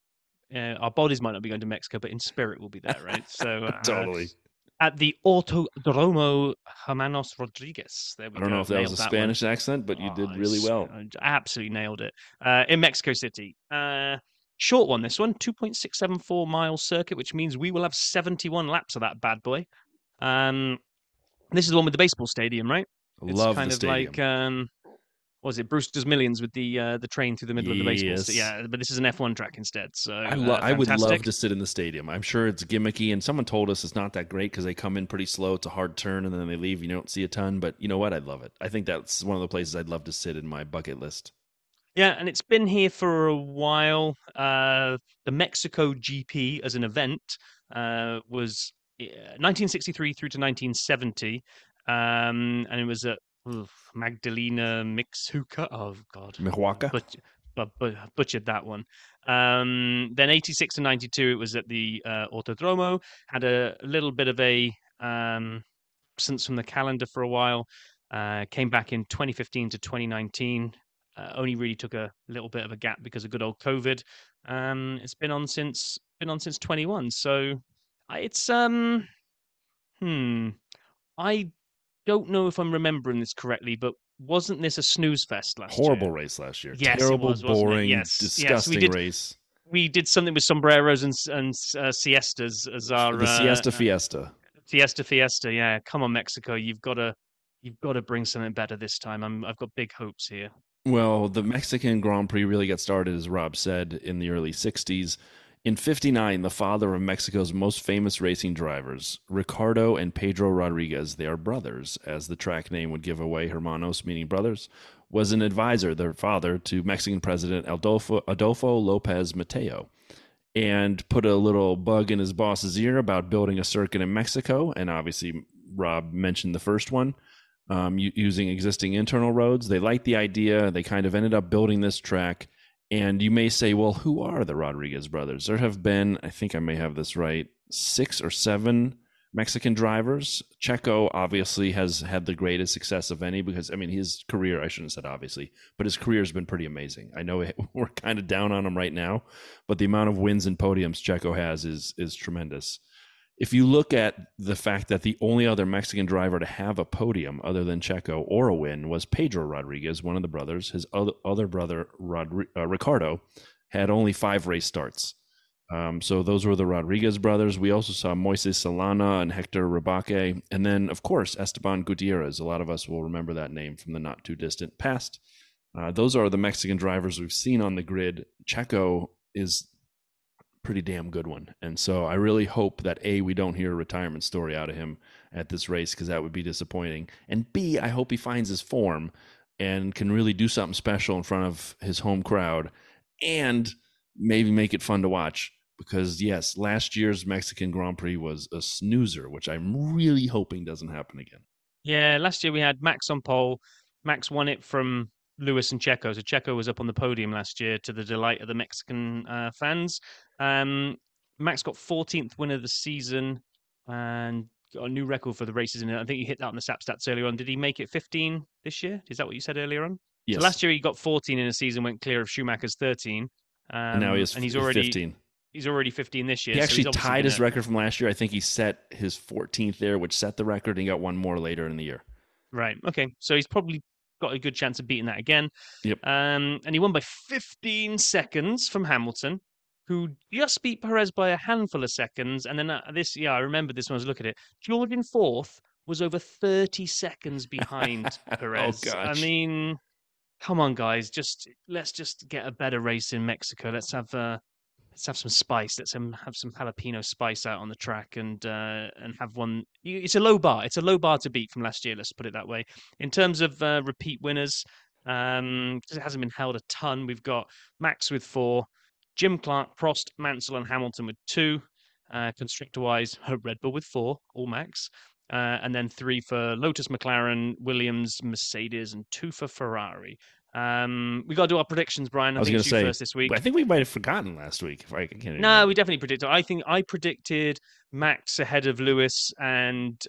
Our bodies might not be going to Mexico, but in spirit we'll be there, right? So totally. At the Autodromo Hermanos Rodriguez. There we go. I don't know if that was a Spanish accent, but you did really well. Absolutely nailed it. In Mexico City. Short one, this one. 2.674 mile circuit, which means we will have 71 laps of that bad boy. This is the one with the baseball stadium, right? Love the stadium. It's kind of like, what was it, Brewster's Millions with the train through the middle of the baseball stadium? Yeah, but this is an F1 track instead. So I would love to sit in the stadium. I'm sure it's gimmicky, and someone told us it's not that great because they come in pretty slow. It's a hard turn, and then they leave. You don't see a ton, but you know what? I'd love it. I think that's one of the places I'd love to sit in my bucket list. Yeah, and it's been here for a while. The Mexico GP as an event was 1963 through to 1970, and it was at Magdalena Mixhuca. Oh, God. Mihuaca? Butchered that one. Then 86 to 92, it was at the Autodromo. Had a little bit of a absence from the calendar for a while. Came back in 2015 to 2019. Only really took a little bit of a gap because of good old COVID. It's been on since 21. So it's I don't know if I'm remembering this correctly, but wasn't this a snooze fest last year? Horrible race last year. Yes, terrible, it was, boring, yes, disgusting race. We did something with sombreros and siestas as our the Siesta Fiesta. Siesta Fiesta, yeah. Come on, Mexico, you've got to bring something better this time. I've got big hopes here. Well, the Mexican Grand Prix really got started, as Rob said, in the early 60s. In 59, the father of Mexico's most famous racing drivers, Ricardo and Pedro Rodriguez, they are brothers, as the track name would give away, hermanos, meaning brothers, was an advisor, their father, to Mexican President Adolfo Lopez Mateo, and put a little bug in his boss's ear about building a circuit in Mexico. And obviously, Rob mentioned the first one, using existing internal roads. They liked the idea. They kind of ended up building this track. And you may say, well, who are the Rodriguez brothers? There have been, I think I may have this right, 6 or 7 Mexican drivers. Checo obviously has had the greatest success of any because, I mean, his career, I shouldn't have said obviously, but his career has been pretty amazing. I know we're kind of down on him right now, but the amount of wins and podiums Checo has is tremendous. If you look at the fact that the only other Mexican driver to have a podium other than Checo or a win was Pedro Rodriguez, one of the brothers. His other brother, Ricardo, had only 5 race starts. So those were the Rodriguez brothers. We also saw Moises Solana and Hector Rebaque. And then, of course, Esteban Gutierrez. A lot of us will remember that name from the not too distant past. Those are the Mexican drivers we've seen on the grid. Checo is pretty damn good one. And so I really hope that A, we don't hear a retirement story out of him at this race because that would be disappointing. And B, I hope he finds his form and can really do something special in front of his home crowd. And maybe make it fun to watch. Because, yes, last year's Mexican Grand Prix was a snoozer, which I'm really hoping doesn't happen again. Yeah, last year we had Max on pole. Max won it from Lewis and Checo. So Checo was up on the podium last year to the delight of the Mexican fans. Max got 14th win of the season and got a new record for the races in it. I think you hit that on the SAP stats earlier on. Did he make it 15 this year? Is that what you said earlier on? Yes. So last year he got 14 in a season, went clear of Schumacher's 13. And now he's already 15. He's already 15 this year. He actually so tied his record from last year. I think he set his 14th there, which set the record, and he got one more later in the year. Right. Okay. So he's probably got a good chance of beating that again. Yep. And he won by 15 seconds from Hamilton, who just beat Perez by a handful of seconds. And then I remember this when I was looking at it. George in fourth was over 30 seconds behind Perez. Oh, gosh. I mean, come on, guys. Let's just get a better race in Mexico. Let's have some spice. Let's have some jalapeno spice out on the track and have one. It's a low bar. It's a low bar to beat from last year. Let's put it that way. In terms of repeat winners, because it hasn't been held a ton, we've got Max with 4, Jim Clark, Prost, Mansell, and Hamilton with 2. Constructor-wise, Red Bull with 4, all Max. And then 3 for Lotus, McLaren, Williams, Mercedes, and 2 for Ferrari. We got to do our predictions, Brian. I was going to say first this week. I think we might have forgotten last week. If I can't No, remember. we definitely predicted. I think I predicted Max ahead of Lewis and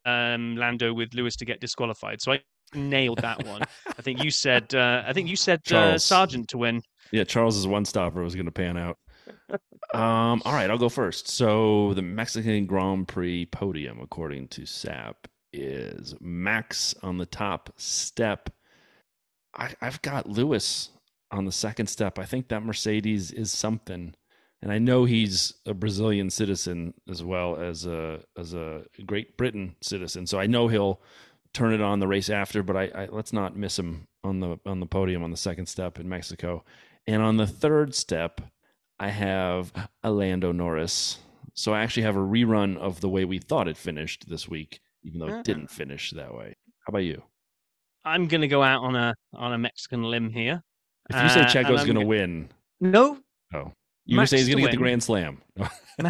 Lando with Lewis to get disqualified. So I nailed that one. I think you said Charles. Sargent to win. Yeah, Charles's one stopper was going to pan out. All right, I'll go first. So the Mexican Grand Prix podium, according to SAP, is Max on the top step. I've got Lewis on the second step. I think that Mercedes is something, and I know he's a Brazilian citizen as well as a Great Britain citizen. So I know he'll turn it on the race after. But I let's not miss him on the podium on the second step in Mexico, and on the third step, I have Lando Norris. So I actually have a rerun of the way we thought it finished this week, even though it didn't finish that way. How about you? I'm going to go out on a Mexican limb here. If you say Checo's going to win, no. Oh, you were saying he's going to get the win. Grand Slam.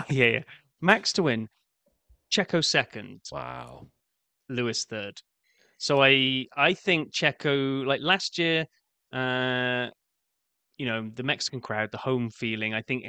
Yeah. Max to win. Checo second. Wow. Lewis third. So I think Checo, like last year, the Mexican crowd, the home feeling. I think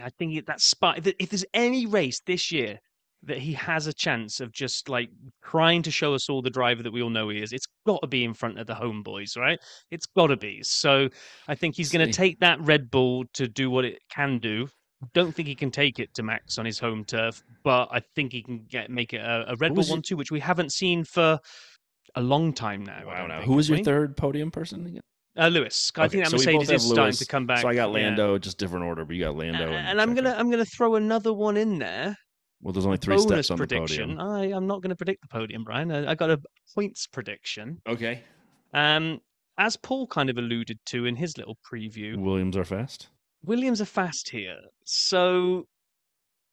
that spot. If there's any race this year that he has a chance of just like trying to show us all the driver that we all know he is, it's got to be in front of the homeboys, right? It's got to be. So I think he's going to take that Red Bull to do what it can do. Don't think he can take it to Max on his home turf, but I think he can make it a Red Bull 1-2, which we haven't seen for a long time now. Wow. Who was your third podium person again? Lewis. I think that Mercedes is starting to come back. So I got Lando, just different order, but you got Lando. And I'm gonna throw another one in there. Well, there's only 3 steps on the podium. I'm not going to predict the podium, Brian. I got a points prediction. Okay. As Paul kind of alluded to in his little preview, Williams are fast here. So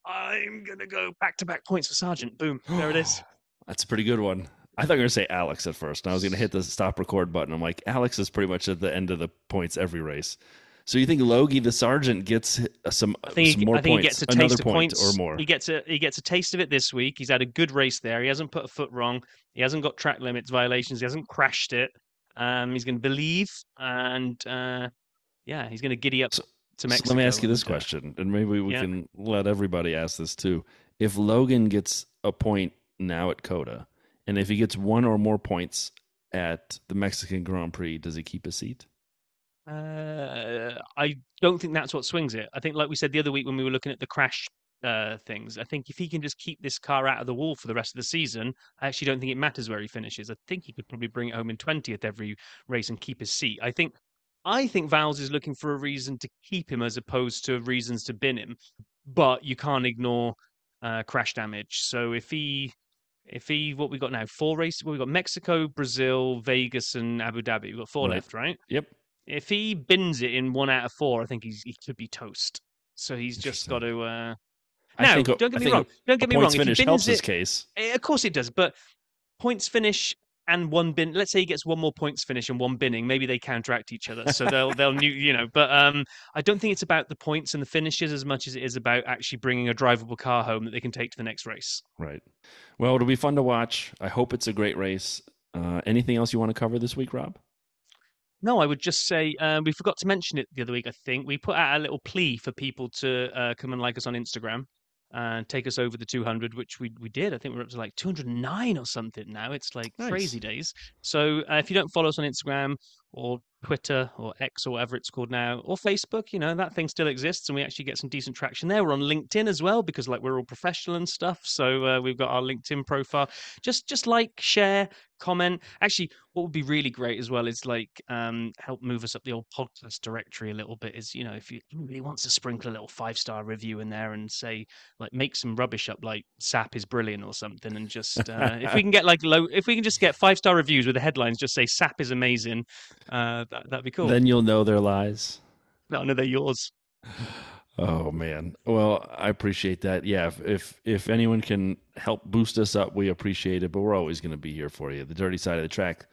I'm going to go back-to-back points for Sargent. Boom. There it is. That's a pretty good one. I thought you were going to say Alex at first, and I was going to hit the stop record button. I'm like, Alex is pretty much at the end of the points every race. So you think Logie the Sargent gets some more points? He gets a taste another of point points or more. He gets a taste of it this week. He's had a good race there. He hasn't put a foot wrong. He hasn't got track limits violations. He hasn't crashed it. He's going to believe, and he's going to giddy up to Mexico. So let me ask you this question, and maybe we can let everybody ask this too. If Logan gets a point now at COTA, and if he gets 1 or more points at the Mexican Grand Prix, does he keep his seat? I don't think that's what swings it. I think, like we said the other week when we were looking at the crash things, I think if he can just keep this car out of the wall for the rest of the season, I actually don't think it matters where he finishes. I think he could probably bring it home in 20th every race and keep his seat. I think Vowles is looking for a reason to keep him as opposed to reasons to bin him, but you can't ignore crash damage. So if he what we got now, 4 races, we got Mexico, Brazil, Vegas, and Abu Dhabi. We've got 4 left, right? Yep. If he bins it in 1 out of 4, I think he could be toast. So he's just got to. Don't get me wrong. Don't get me wrong. Points finish helps his case. Of course it does. But points finish and one bin. Let's say he gets one more points finish and one binning. Maybe they counteract each other, so they'll But I don't think it's about the points and the finishes as much as it is about actually bringing a drivable car home that they can take to the next race. Right. Well, it'll be fun to watch. I hope it's a great race. Anything else you want to cover this week, Rob? No, I would just say we forgot to mention it the other week. I think we put out a little plea for people to come and like us on Instagram and take us over the 200, which we did. I think we're up to like 209 or something now. It's like Nice. crazy days. So if you don't follow us on Instagram or Twitter or X or whatever it's called now, or Facebook, that thing still exists and we actually get some decent traction there. We're on LinkedIn as well because like we're all professional and stuff. So we've got our LinkedIn profile. Just like, share, comment. Actually, what would be really great as well is like help move us up the old podcast directory a little bit is, if you really wants to sprinkle a little 5-star review in there and say like make some rubbish up like SAP is brilliant or something, and just if we can get if we can just get 5-star reviews with the headlines just say SAP is amazing, that'd be cool. Then you'll know they're lies. No, they're yours. Oh man. Well, I appreciate that. Yeah, if anyone can help boost us up, we appreciate it, but we're always going to be here for you. The Dirty Side of the Track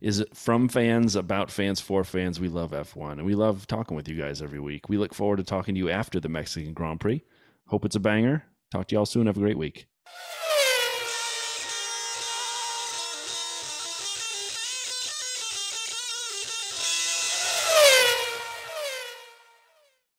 is from fans, about fans, for fans. We love F1 and we love talking with you guys every week. We look forward to talking to you after the Mexican Grand Prix. Hope it's a banger. Talk to y'all soon. Have a great week.